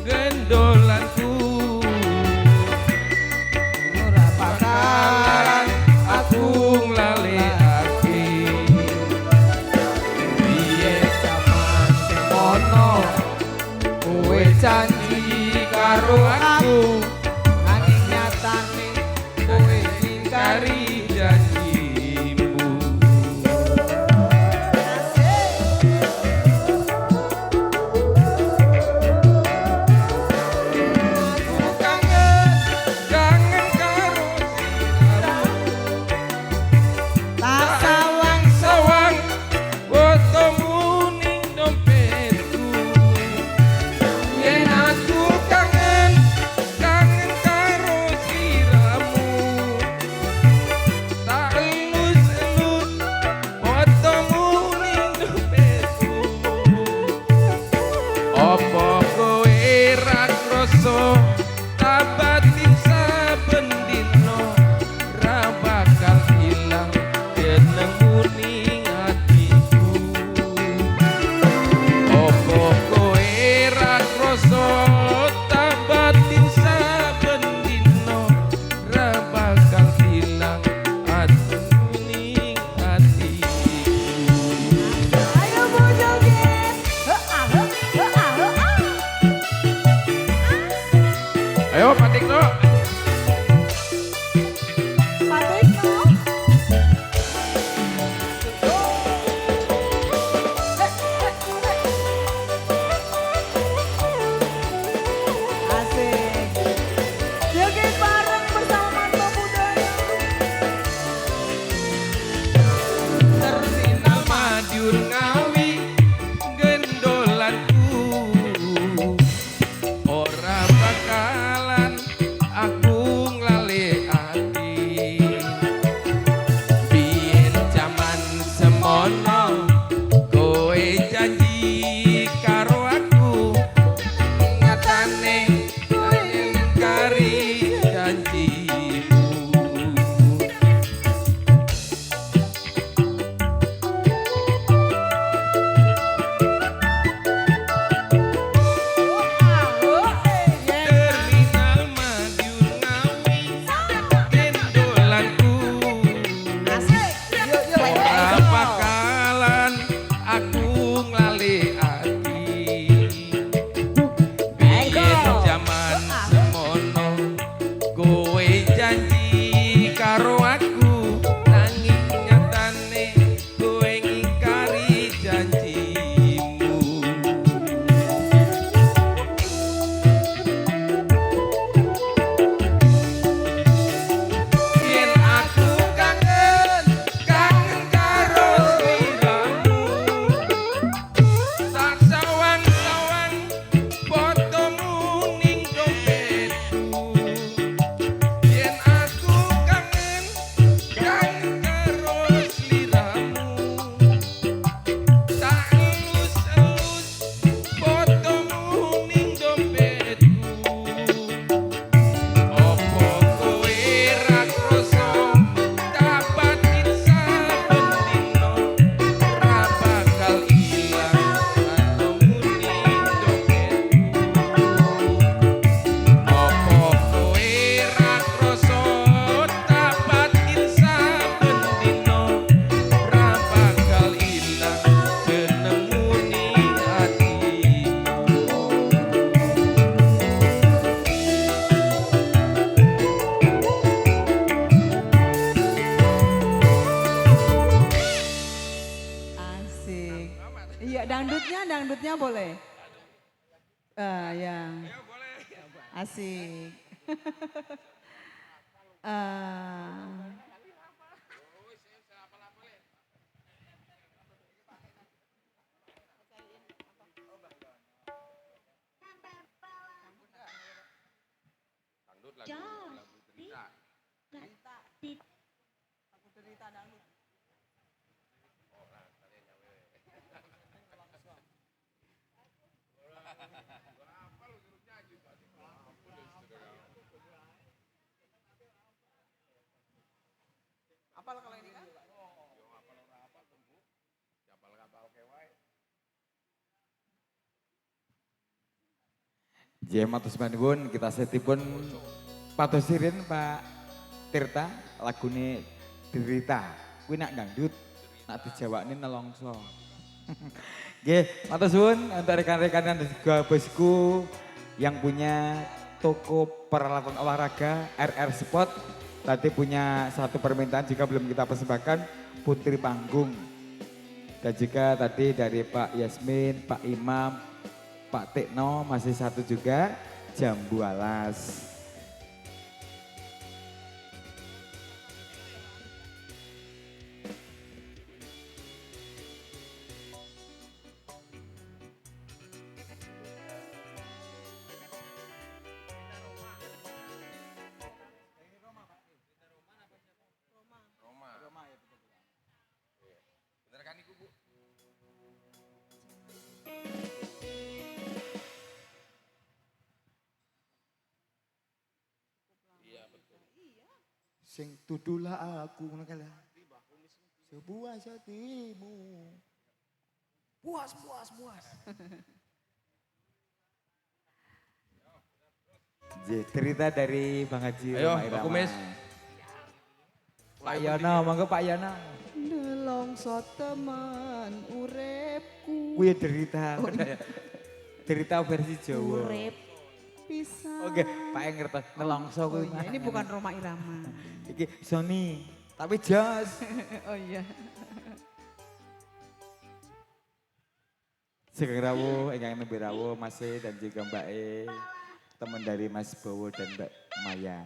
gendolanku ora bakalan aku nglalekake biyen jaman semono kowe janji karo aku nanging nyatane kowe ingkari janjimu aku kangen karo siramu tak sawang sawang fotomu ning dompetku yen aku kangen karo siramu tak elus-elus fotomu ning dompetku opo kowe ra krasa tak batin saben dino ra bakal ilang jenengmu ning atiku opo kowe ra krasa tak batin saben dino ra bakal ilang atimu ning atiku ayo Bu joget heeh heeh ayo Patikno Patikno asik joget bareng bersama Mantap Budaya terminal Madiun Ngawi gendolanku ora bakalan aku nglalekake biyen jaman semono kowe janji karo aku nyatane kowe ingkari janjimu terminal Madiun Ngawi gendolanku ora bakalan aku nglalekake biyen jaman semono kowe janji karo aku nanging nyatane kowe ngingkari janjimu yen aku kangen karo sliramu tak sawang-sawang fotomu ning dompetku yen aku kangen karo sliramu tak elus-elus fotomu ning dompetku opo kowe ra krasa tak batin saben dino ra bakal ilang fotomu ning dompetku opo kowe ra krasa tak batin saben dino ra bakal ilang jenengmu ning atiku asik iya dangdutnya boleh ya asik Apal kalau ini kan? Jaya matur nuwun kita setipun patosirin Pak Tirta lagune Derita. Kuwi nak dangdut, nak dijawakne nelongso. Nggih, matur suwun untuk rekan-rekan dan juga bosku yang punya toko peralatan olahraga RR Sport. Tadi punya satu permintaan jika belum kita persembahkan Putri Panggung. Dan juga tadi dari Pak Yasmin, Pak Imam, Pak Tekno masih satu juga Jambu Alas. Sing tudulah aku ngono kae lah. Sepuas hatimu. Puas. Cerita dari Bang Haji Ayo, Roma Irama. Pak Kumis. Pak Yono, monggo Pak Yono. Nelongso teman urepku. Kuwi derita. Derita versi Jawa. Urip. Bisa. Oke, Pak yang ngerti nelongso Oh kuwi. iya, ini bukan Roma Irama. Iki Sony, tapi jos. Oh iya. Sugeng rawuh, ingkang nembe rawuh Mas E dan juga Mbak E. Teman dari Mas Bowo dan Mbak Maya.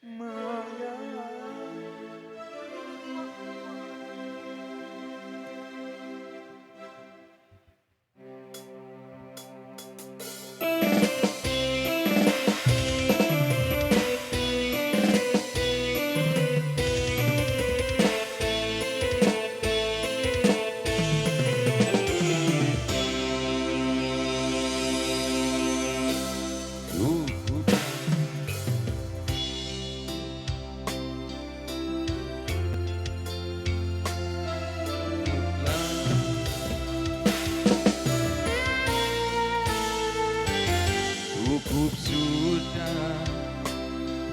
Maya. Cukup sudah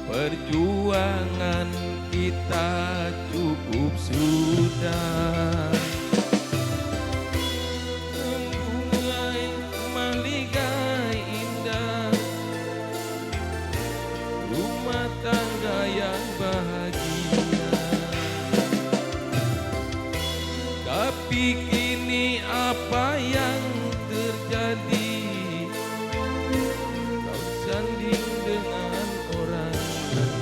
perjuangan kita, cukup sudah membungai maligai indah, rumah tangga yang bahagia. Tapi kini apa yang terjadi? Sanding dengan orang lain.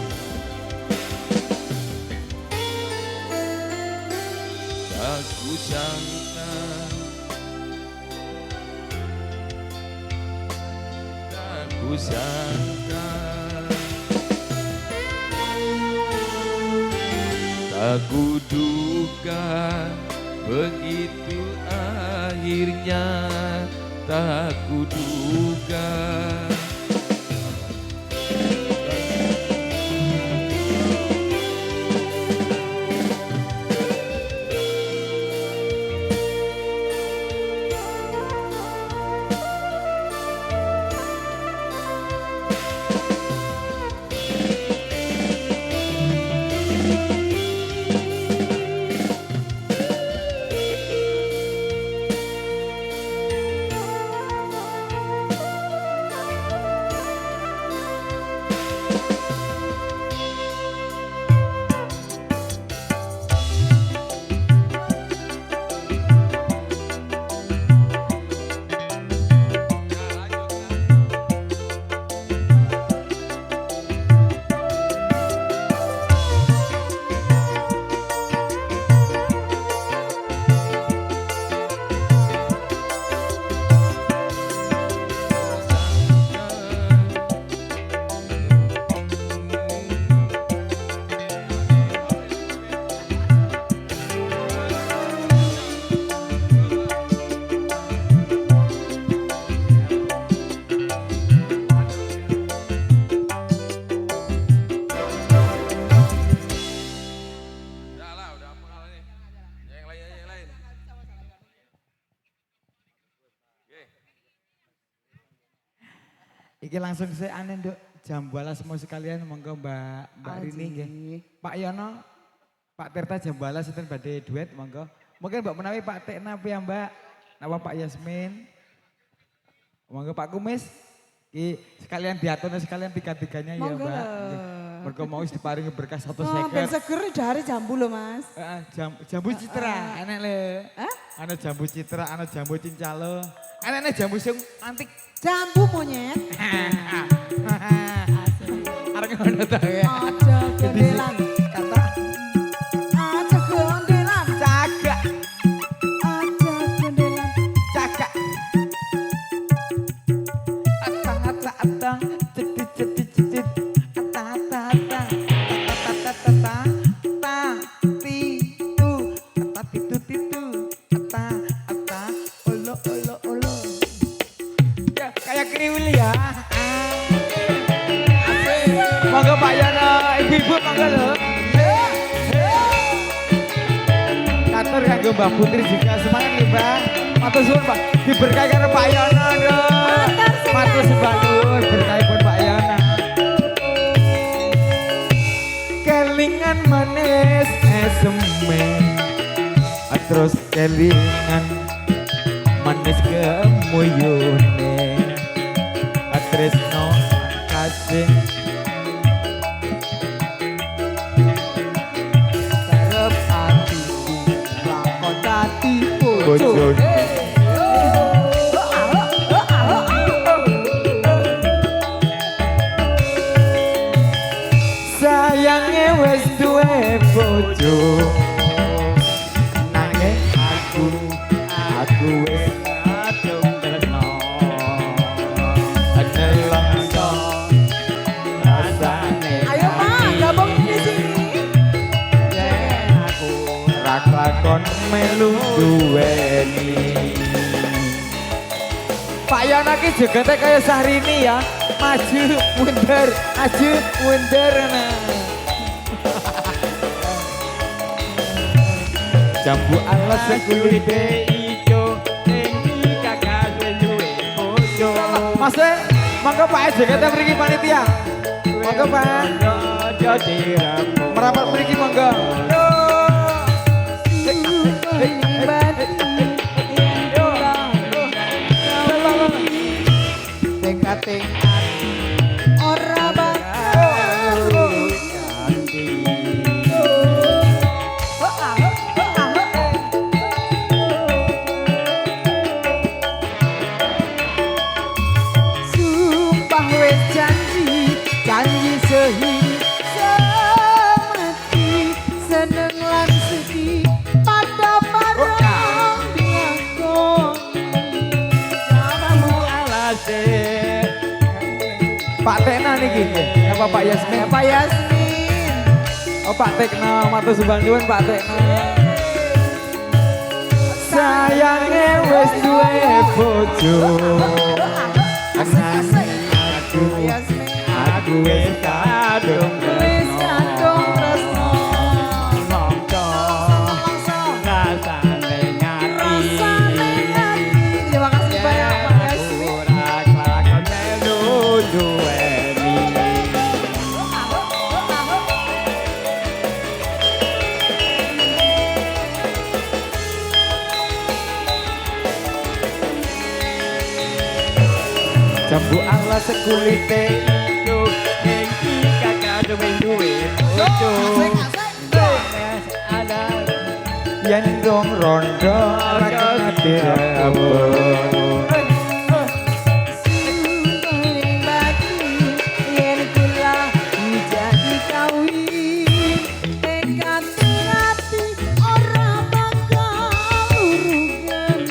Tak kusangka, tak kusangka, tak kuduga begitu akhirnya, tak kuduga. Iki langsung saya aneh Nduk. Jambalas semua sekalian monggo Mbak Rini nggih. Pak Yono, Pak Tirta Jambalas itu badhe duet monggo. Mungkin Mbak Menawi Pak Tekna ya Mbak. Napa Pak Yasmin. Monggo Pak Kumis. Iki sekalian diaturnya sekalian tiga-tiganya ya Monggo. Mbak. Mergo mau wis diparingi berkah 150. Oh, ben seger dari jambu loh Mas. Jambu citra enak le. Ana jambu citra, ana jambu cincalo. Enak jambu sing antik. Jambu monyet. Arek ngono ta ya. Aja gendelan. Kata Aja gendelan. cagak, Aja gendelan. cagak. Atang, cedit, cedit, cedit. Ata, titu, ata, titu, titu. Ata, olo, olo, olo. Ya, kayak kriwil ya. Monggo Pak Yono, ibu-ibu monggo lho. Katur kanggo Mbak Putri juga semangat nih Mbak. Matur suwun Pak, diberkahi karo Pak Yono lho. Matur sembah nuwun berkahipun Pak Yono. Kelingan manis semen. Terus kelingan manis kemuyune. Tresno kasih Sarep atiku lakon dadi bojo. bojone. Sayange wis duwe bojo. Nanging aku wis kadung tresno. Nelongso rasane. Ayo Pak, gabung di sini. Aku ra lakon melu duweni. Pak Yono ki jogete kaya Syahrini ya. Maju mundur, maju mundur nah. Jambu alas sekulite ijo iki kakak duwe bojo. Mas, monggo Pak jogete mriki panitia. Monggo Pak. Merapat mriki monggo. Tingkat-tingkat ora bakal sumpah wis janji sehi semati seneng lan sedih pada barang dilakoni jamamu alase. Pak Tekna niki nggih. Apa Pak Yasmin? Pak Yasmin. Oh Pak Tekna, matur sembah nyuwun Pak Tekna. Sayange wis duwe bojo. Asik-asik. Aku Yasmin. aku wis kadung Wis kadung tresno. mongko rasane ngati. Rasane hati. Terima kasih banyak Pak Yasmin. Ora kelakon melu duweni. Jambu alas sekulite ijo iki kakak duwe bojo. Ada yen dong rondo ora dirabut. Sumpahin batu yen kula jadi kawin tekad hati ora bakal urugan.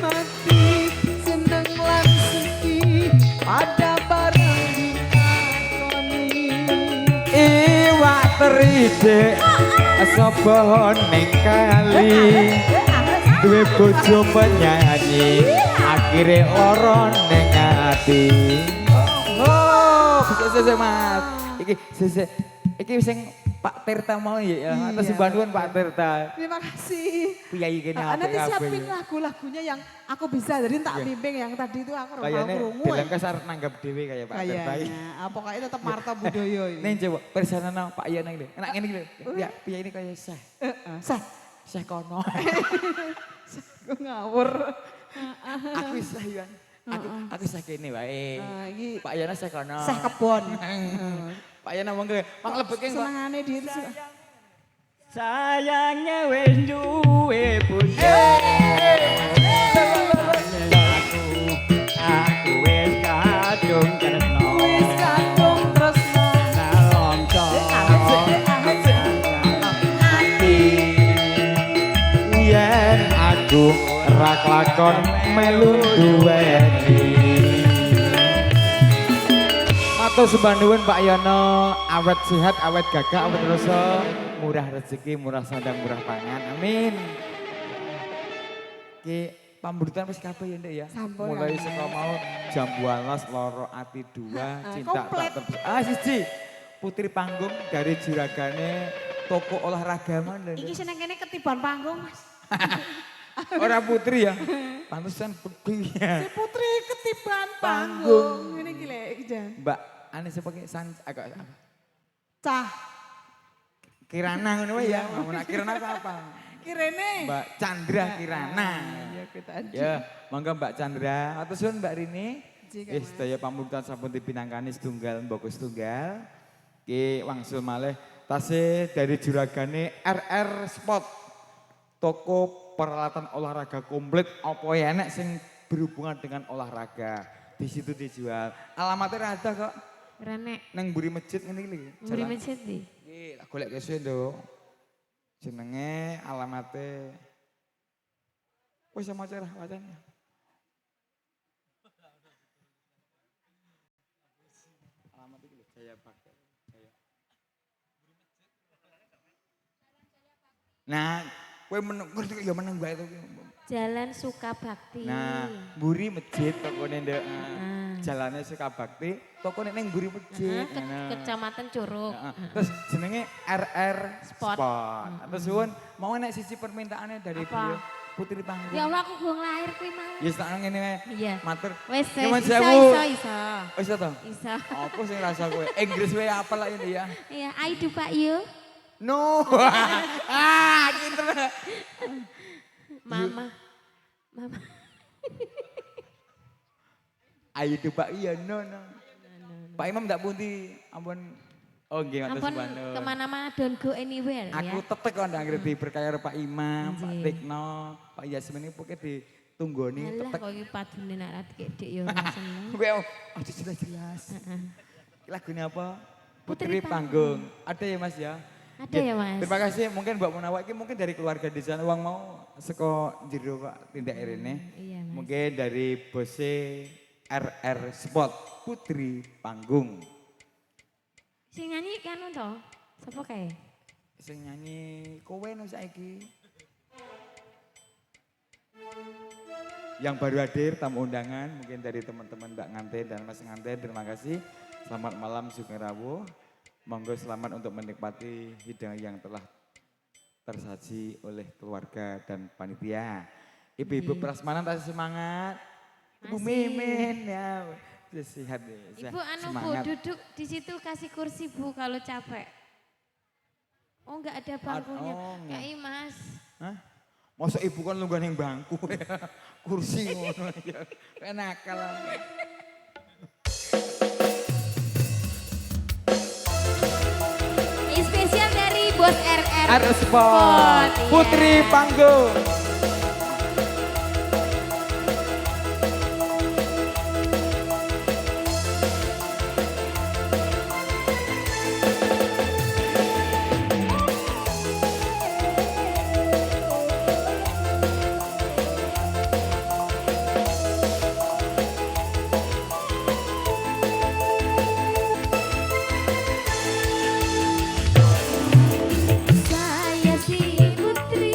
Mati seneng lan sedih pada barang dilakoni. Iwak teride sapa ning kali duwe bojo penyanyi akhire lara ning ati. Oh, sese Mas. Iki sese. Iki sing Pak Tirta mau ya, atas bantuan Pak Tirta. Terima kasih. Piyai kene Nanti apik-apik. siapin lagu-lagunya yang aku bisa, jadi tak bimbing yang tadi itu aku Kayaknya krungu. Dilengkes arep nanggap dhewe kayak Pak Tirta. Kayaknya, pokoknya tetap Marta Budoyo ini. Ning coba persanana Pak Yan nang enak ngene iki lho. Ya, piyai ini kaya seh. Sah, Seh kono. aku ngawur. Aku seh Yan. Aku seh kene wae. Iki Pak Yan seh kono. sah kebon. Pak Yan ngomong ke, "Mang lebetke kok." Senengane dia itu. Sayangnya wis duwe bojo. Aku wis kadung tresno. Wis kadung tresno. Nalonco. Ati. Yen aku ra klakon melu duweni. Matur sembah nuwun Pak Yono, awet sehat, awet gagah, awet rasa, murah rezeki, murah sandang, murah pangan. Amin. Ki pamburutan wis kabeh ya Ndek ya. Sampun, Mulai Kang. saka mau jam 12 loro ati 2 cinta komplit. tak tebus. Siji Putri Panggung dari juragane toko olahraga mana. Iki seneng kene ketiban panggung, Mas. Orang putri ya. Pantesan putri ya. Si Putri ketiban Panggung. panggung. Ini gila, Jan. Mbak, ane siapa ki san agak apa? Cah, Kirana ngono wae ya. Mau nak Kirana apa? Kirene. Mbak Chandra Kirana. Ya kita aja. Ya, monggo Mbak Chandra. Atur suwun Mbak Rini. Jika, Wis daya pamungkas sampun dipinangkani setunggal mboko setunggal. Ki wangsul malih tasih dari juragane RR Sport. Toko peralatan olahraga komplit apa ya enek sing berhubungan dengan olahraga. Di situ dijual. Alamatnya ada kok. Renek. Nang mburi masjid ngene iki. Muri masjid di. Iki tak golek kesuwen Nduk. Jenenge alamate wis sama cerah wacane. Alamat iki lho Jaya Bakti. Jaya. Nah, kowe meneng ngerti ya meneng bae to. Jalan Sukabakti. Nah, mburi masjid tokone Nduk. Jalane Sukabakti, tokone ning mburi masjid. Ngono. Kecamatan Curug. Terus jenenge RR Sport. Terus suwun mau enek sisi permintaannya dari Apa? beliau Putri Panggung. Ya Allah aku gong lahir kuwi mau. Ya tak ngene wae. Iya. Matur. Wes Nyuwun iso sewu. iso. Wis to. Iso. Apa sing rasa kowe? Inggris wae apal lah ini ya. Iya, I do Pak you. No. Gitu. Mama. Mama. Ayo tuh Pak iya no. Pak Imam tak pundi ampun. Oh nggih matur Ampun suwun. kemana-mana don't go anywhere Aku ya. tetek kok ndak ngerti berkaya Pak Imam, Pak Nggih. Tikno, Pak Yasmin ini pokoknya ditunggoni Alah tetek. kok iki padune nek ra dikek ya ora seneng. Kowe aja jelas-jelas. Lagunya apa? Putri Putri Panggung. Ada ya Mas ya? Ada ya, Mas? Terima kasih. Mungkin Mbak Munawa ini mungkin dari keluarga di sana uang mau seko jero kok tindak ini. Iya, Mas. Mungkin dari bose RR Sport Putri Panggung. Sing nyanyi kan to? Sapa kae? Sing nyanyi kowe no saiki. Yang baru hadir tamu undangan mungkin dari teman-teman Mbak Nganten dan Mas Nganten, terima kasih. Selamat malam Sugeng Rawuh. Monggo selamat untuk menikmati hidangan yang telah tersaji oleh keluarga dan panitia. Ibu-ibu prasmanan tasih semangat. Ibu Masih. Mimin ya. Sehat ya. Ibu anu Bu semangat. duduk di situ kasih kursi Bu kalau capek. Oh enggak ada bangkunya. Oh, enggak. Kayak Mas. Hah? Masa ibu kan lungguh yang bangku ya. Kursi ngono ya. Enak kalau. Ini spesial dari Bos RR. R Sport iya. Putri Panggung. Saya si putri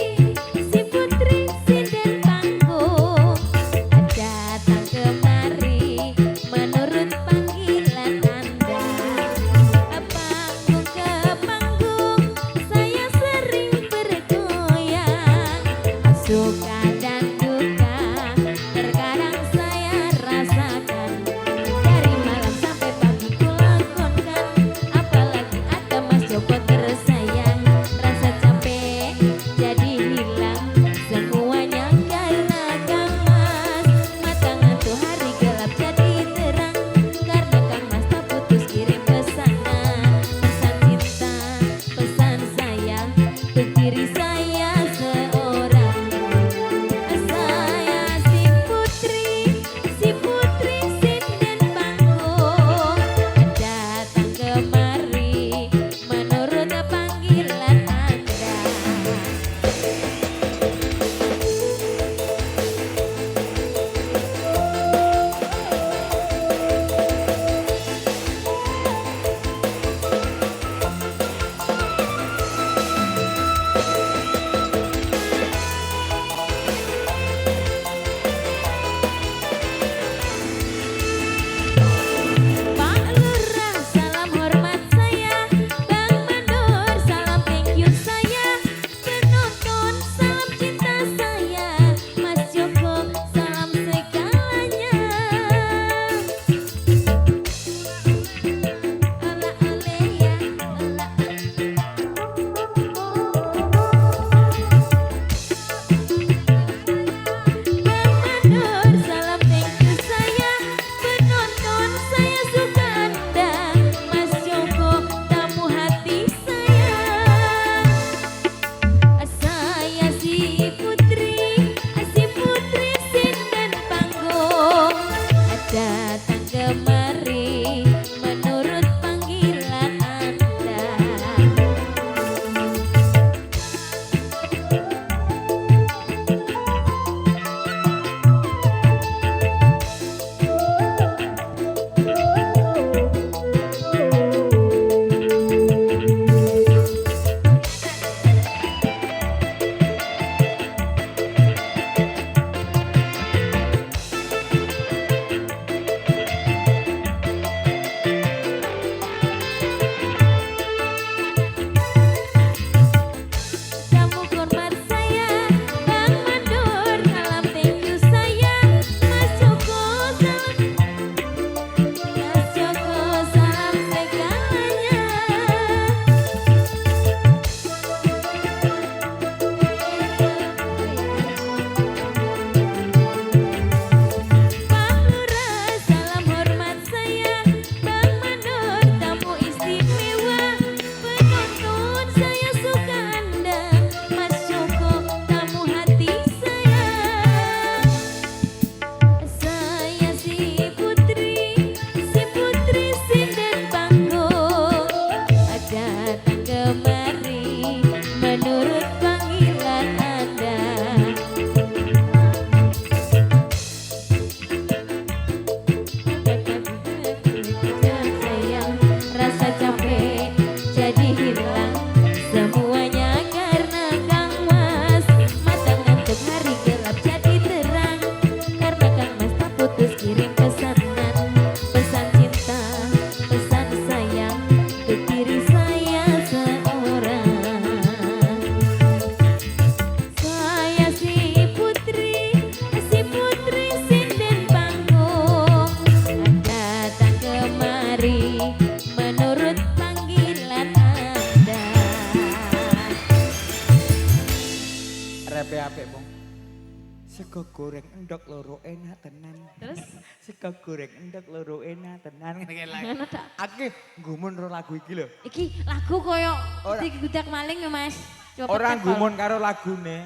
Sego goreng endok loro enak tenan. Terus? Sego goreng endok loro enak tenan. Ngono tok. Aku gumun ro lagu iki lho. Iki lagu koyo Ora. digudak maling ya Mas. Coba Orang tekol. gumun karo lagune.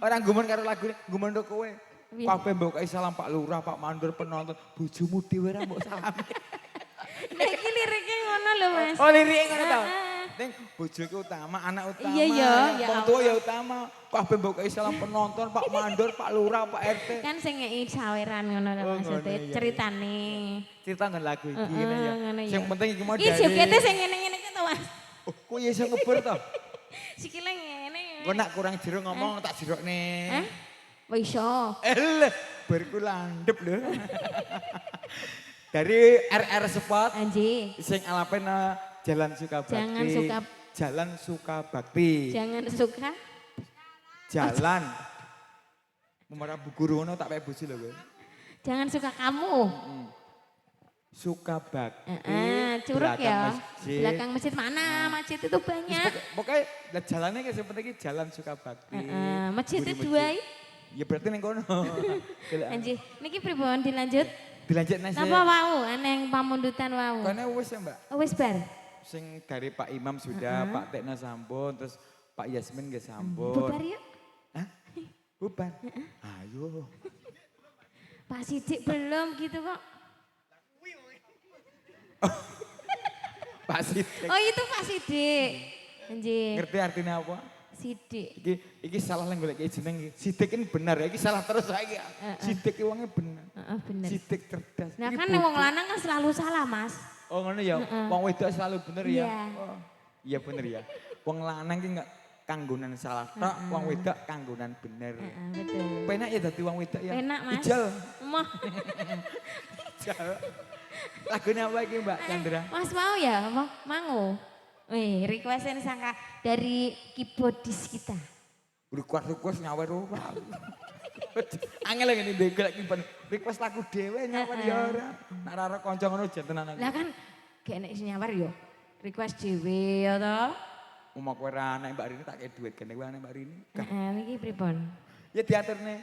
Orang gumun karo lagune, gumun ro kowe. Piye? Kabeh mbok kai salam Pak Lurah, Pak Mandor penonton, bojomu dhewe ra mbok salami. Nah, iki liriknya ngono lho Mas. Oh liriknya ngono to. Heeh. Ning bojoku utama, anak utama. Iya, iya, ya Wong tua Allah. ya utama. Kabeh mbok kai salam penonton, Pak Mandor, Pak Lurah, Pak RT. Kan sing ngeki saweran ngono lho Oh, maksudnya ngono, iya, ceritane. Cerita nang lagu iki ngene ya. ngono ya. Sing penting iki mau Iki jokete sing ngene-ngene iki to Mas. Oh, kowe iso ngebur to? Sikile ngene. Engko nak kurang jero ngomong tak jerokne. Hah? Wah iso. Bariku landep lho. Dari RR Spot Anji. sing alapen Jalan Sukabakti. Jangan suka. Jalan Sukabakti. Jangan suka. Jalan. Memara Bu Guru ngono tak pek bojo lho kowe. Jangan suka kamu. Sukabakti. Curug belakang ya. masjid. Belakang masjid mana? Masjid itu banyak. Pokoknya lah jalannya kayak seperti ini Jalan Sukabakti. Masjid Budi itu dua. Ya berarti neng kono. Anji, niki pripun dilanjut? Dilanjut nasi. Napa wau aneng pamundutan wau? Karena wis ya Mbak. Wis bar. Sing dari Pak Imam sudah, Pak Tekno sampun, terus Pak Yasmin nggih sampun. Bubar yuk. Hah? Bubar? Ayo. Pak Sidik belum gitu kok. Pak Sidik. Oh itu Pak Sidik. Anji, Ngerti artinya apa? Sidik. Iki salah lah golek jeneng iki. Sidik ini benar ya, iki salah terus saiki. Sidik iki wongnya bener. Bener. Sidik cerdas. Nah Iki kan bodoh. wong lanang kan selalu salah Mas. Oh ngono ya, wong wedok selalu bener ya. Iya. Oh, iya bener ya. Wong lanang ki enggak kanggonan salah tok, wong wedok kanggonan bener. Betul. Penak ya dadi wong wedok ya. Enak Mas. Ijal. Moh. Ijal. Lagunya apa iki Mbak Chandra? Mas mau ya, mau. Wih, requestin sangka dari keyboardis kita. Request nyawer ora. Angel ngene ndek golek keyboard. Request lagu dhewe nyawer ya ora. Nek ora kanca ngono jan tenan aku. Lah kan gak enek sing nyawer yo. Request dhewe ya toh. Umak kowe ra anak Mbak Rini tak kei duit kene kowe anak Mbak Rini. Heeh, iki pripun? Ya diaturne.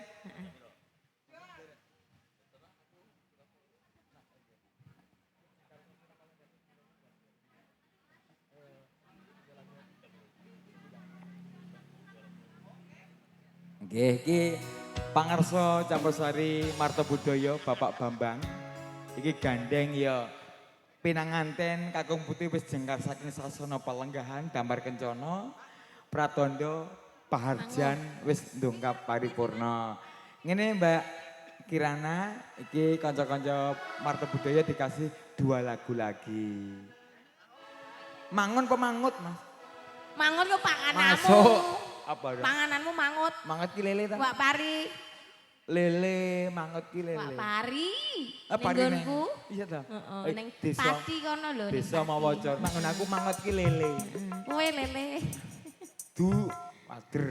Nggih, iki pangarsa Campursari Marta Budaya Bapak Bambang. Iki gandeng ya pinanganten kakung putih wis jengkar saking sasana palenggahan damar kencana. Pratandha paharjan wis ndongkap paripurna. Ngene Mbak Kirana, iki kanca-kanca Marta Budaya dikasih 2 lagu lagi. Mangun pemangut, Mas. Mangut kok pangananmu. Masuk. Apa dong? Pangananmu mangut. Mangut ki lele ta? Wak pari. Lele, mangut ki Wak lele. pari. Pari neng. Nenggonku. Iya ta? Heeh, Eh, ning desa. pati kono lho. ning Desa pati. Mawaca. Mangun aku mangut ki lele. Kowe lele. Du wader.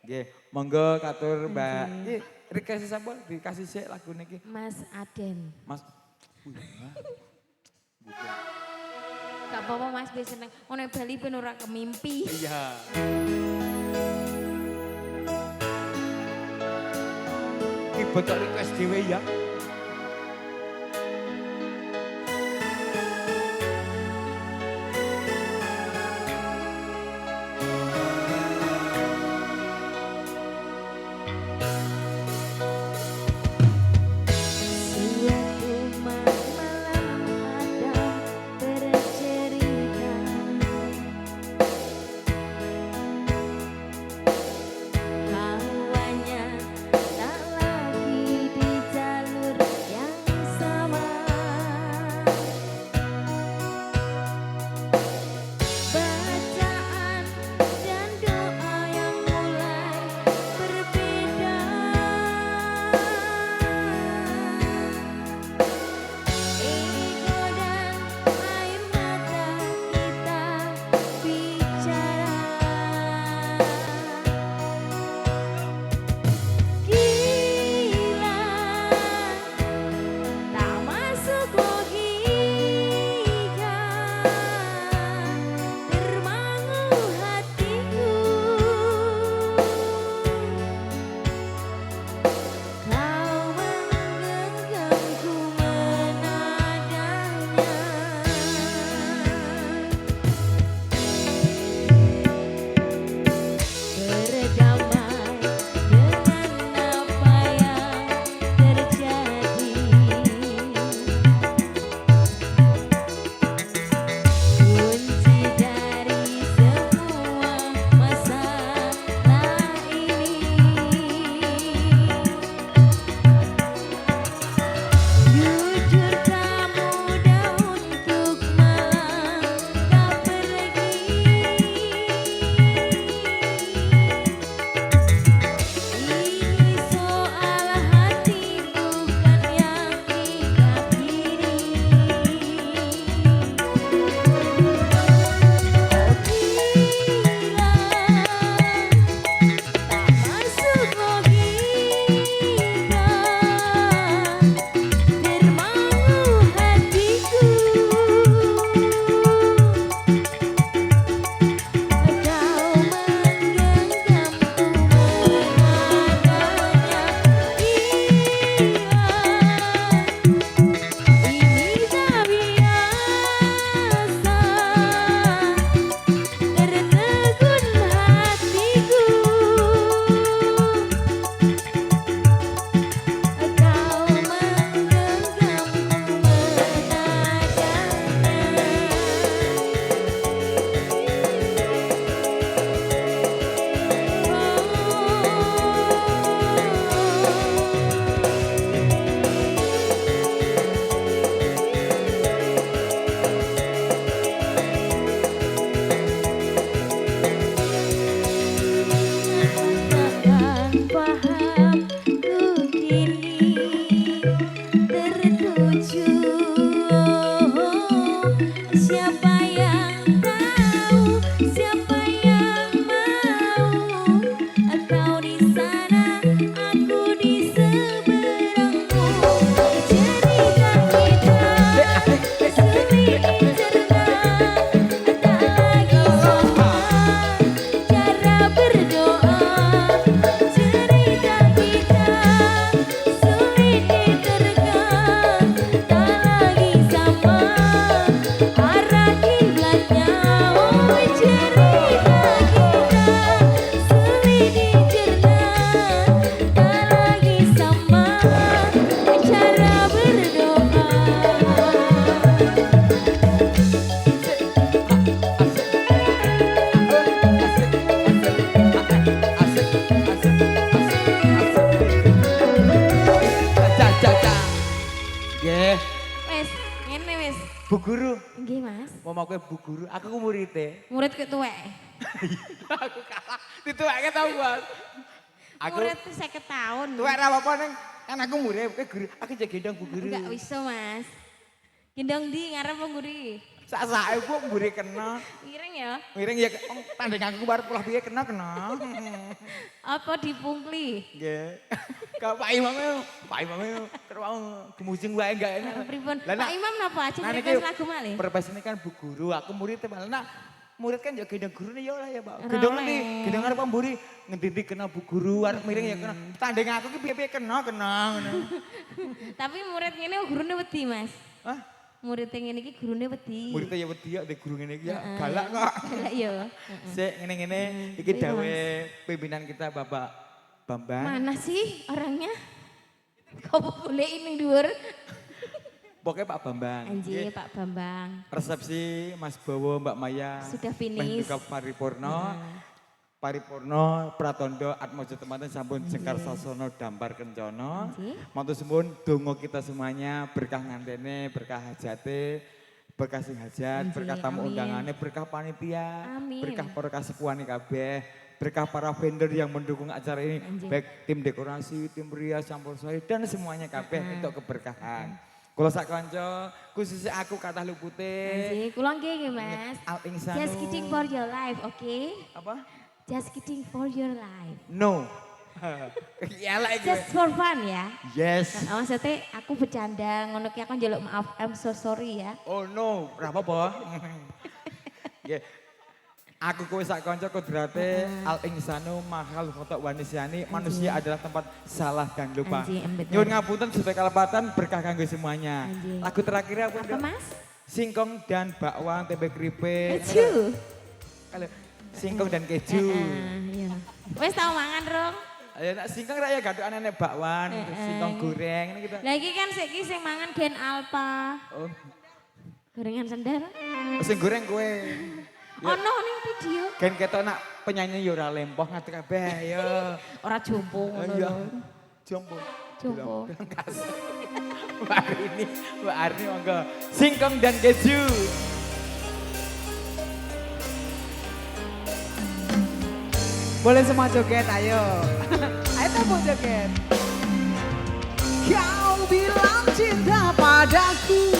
Nggih, monggo katur Mbak. Iki request sampun dikasih sik lagu niki. Mas Aden. Mas. Gak apa-apa Mas wis seneng. Ngono Bali ben ora kemimpi. Iya. Iki bocok request dhewe ya. Suatu malam ada bercerita hawanya tak lagi di jalan Siapa yang tahu, siapa yang mau, atau di sana aku di seberangmu. Cerita kita sulit dicerna, tak lagi sama cara berdoa. Cerita kita sulit diterka, tak lagi sama arah kiblatnya. Oh, cerita kita sulit dicerna, tak lagi sama cara berdoa. Nggih, Wes, ngene wes. Bu Guru. Nggih, Mas. Mau aku Bu Guru, aku ku muridé. Murid ketua. Aku kalah. Dituweke tau, Mas. Aku Murid 50 tahun. tuwek ra apa-apa neng kan aku murid, kowe guru. Aku jek gendong Bu Guru. Enggak bisa, Mas. Gendong di ngarep wong guri. Sak-sake Bu mburi kena. Ireng ya. Miring ya tanding aku bar pulah piye kena. Apa dipungkli? Nggih. Kak Pak Imam yo, Pak Imam yo terus gemusing wae enggak enak. Pripun? Lah, Pak Imam napa aja Nah, request lagu malih? Perpes ini kan Bu Guru, aku murid malah nak murid kan ya gendong gurune ya ora ya, Pak. Ora Gendong oleh. nanti, gendong arep mburi ngendi kena Bu Guru, arep miring ya kena. Tanding aku ki piye-piye kena ngono. Tapi murid ngene gurune wedi, Mas. Hah? Murid yang ngene iki gurune wedi. Murid ya wedi ya ndek guru ngene iki ya galak kok. Galak ya. Sik ngene-ngene iki Iya, dawe pimpinan kita Bapak Bambang. Mana sih orangnya? Kau boleh ini dhuwur. Pokoknya Pak Bambang. Anjir, Nggih. Pak Bambang. Resepsi Mas Bowo, Mbak Maya. Sudah Meh finish. juga Paripurno. Paripurno Pratondo Atmojo Temanten sampun Jengkar Sasono Dampar Kencana. Nggih. Matur suwun donga kita semuanya berkah ngantene, berkah hajate, berkah sing hajat, Nggih, berkah tamu amin. undangannya, berkah panitia, Amin. berkah para kasepuane kabeh, berkah para vendor yang mendukung acara ini, Nggih. baik tim dekorasi, tim rias, campur sari dan semuanya kabeh untuk keberkahan. Kula sak kanca, khususnya aku kathah lupute. Anjir, kula nggih nggih, Mas. Al Insanu. Just kidding for your life, oke? Apa? Just kidding for your life. No. Ya lah iki. Just for fun ya. Yes. Maksudnya aku bercanda, ngono ki aku njaluk maaf, I'm so sorry ya. Oh no, ora apa-apa. Nggih. Aku kowe sak kanca kudrate al insanu mahal khotok wanisyani, manusia adalah tempat salah dan lupa. Anjing, betul. Nyuwun ngapunten sedaya kalepatan berkah kanggo semuanya. Anjing. Lagu terakhir apa? Apa, Dok? Mas? Singkong dan bakwan, tempe keripik. Keju. Kalau singkong dan keju. Iya. Wes tau mangan, Rong? Ayo nak singkong ra ya gadukan nenek bakwan, singkong goreng ini kita. Lah iki kan saiki sing mangan Gen Alpa. Oh, Gorengan sendal. sing goreng kowe. Ya. Ono ning video. Kan ketok nak penyanyi yo ora lempoh ngadeg kabeh ya. Ora jompo ngono Iya. lho. Jompo. Jompo. Bilang kasar. Mbak Arni monggo. Singkong dan keju. Boleh semua joget, ayo. Ayo tepuk joget. Kau bilang cinta padaku.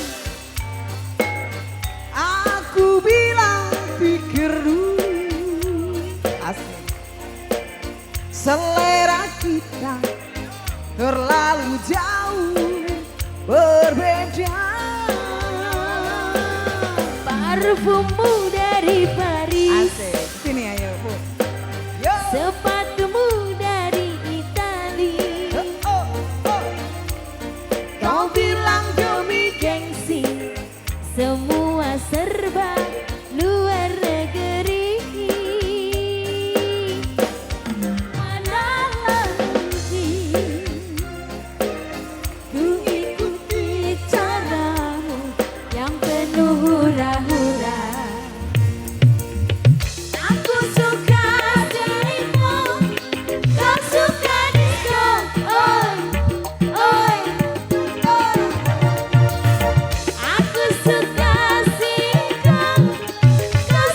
Aku bilang pikir dulu. Asik. Selera kita terlalu jauh berbeda. Parfummu dari Paris. Asik. Sini ayo, Bu. Yo. Sepatumu dari Itali. Oh, oh. Kau bilang demi gengsi, semua serba luar negeri. Mana lagi ku ikuti caramu yang penuh hura-hura. Aku suka dirimu, kau suka disco. Oi, oi, oi. Aku suka singkong, kau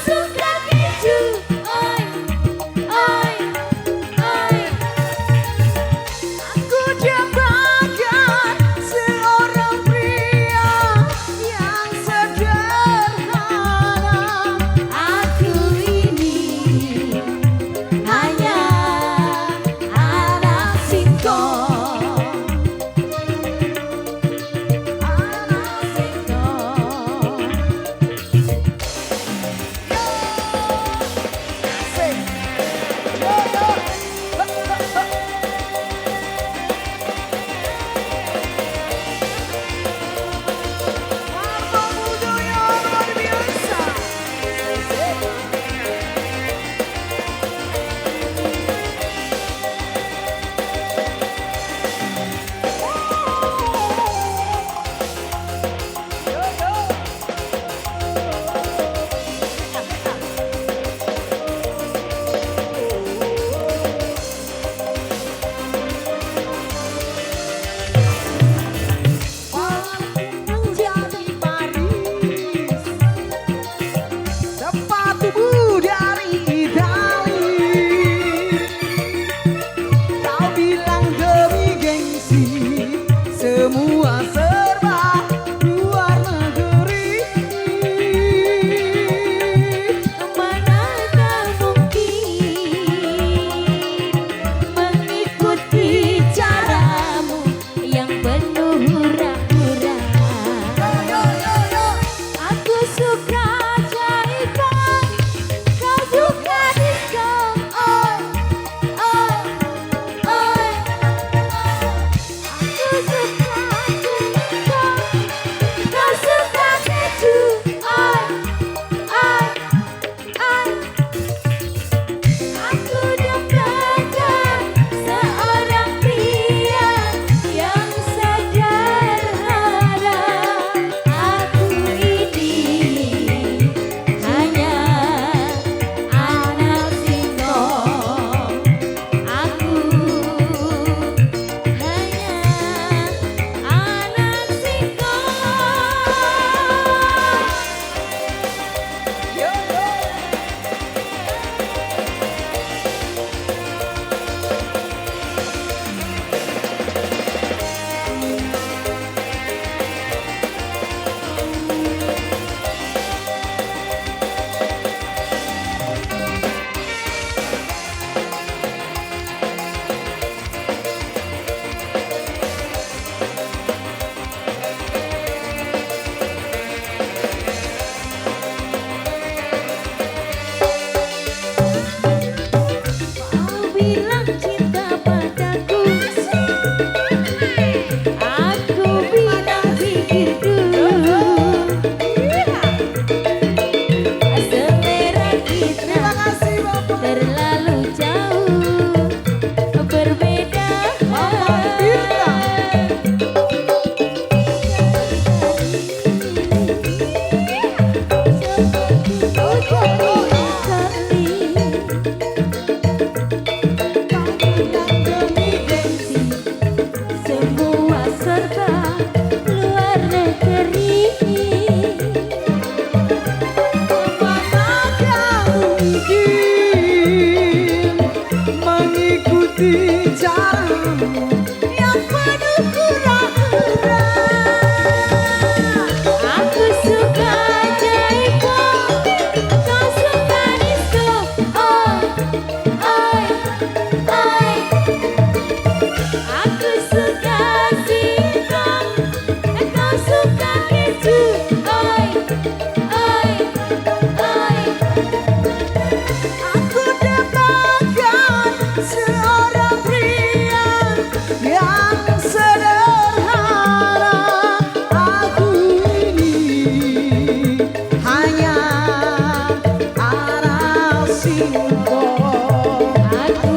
singkong. Aku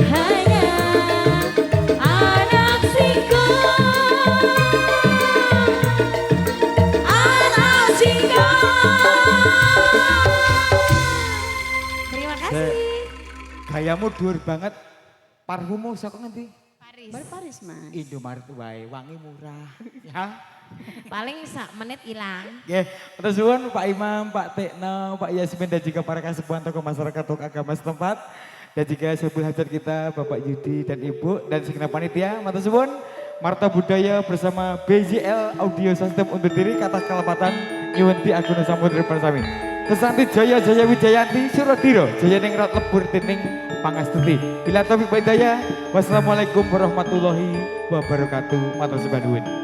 hanya anak singkong. Anak singkong. Terima kasih. Gayamu dhuwur banget. Parfummu saka ngendi? Paris. Bar Paris Mas. Indomaret wae, wangi murah. Ya. Paling sak menit hilang. Oke, atas suwun Pak Imam, Pak Tekno, Pak Yasmin dan juga para kasepuhan tokoh masyarakat tokoh agama setempat. Dan juga sebelum hajat kita Bapak Yudi dan Ibu dan segenap panitia. Atas suwun, Marta Budaya bersama BJL Audio System undur diri kata kelepatan Nyuwenti Agung Samudra Persami. Kesanti Jaya Jaya Wijayanti Surodiro Jaya Ningrat Lebur Tining Pangastuti. Bila taufiq wa hidayah. Wassalamualaikum warahmatullahi wabarakatuh. Matur sembah nuwun.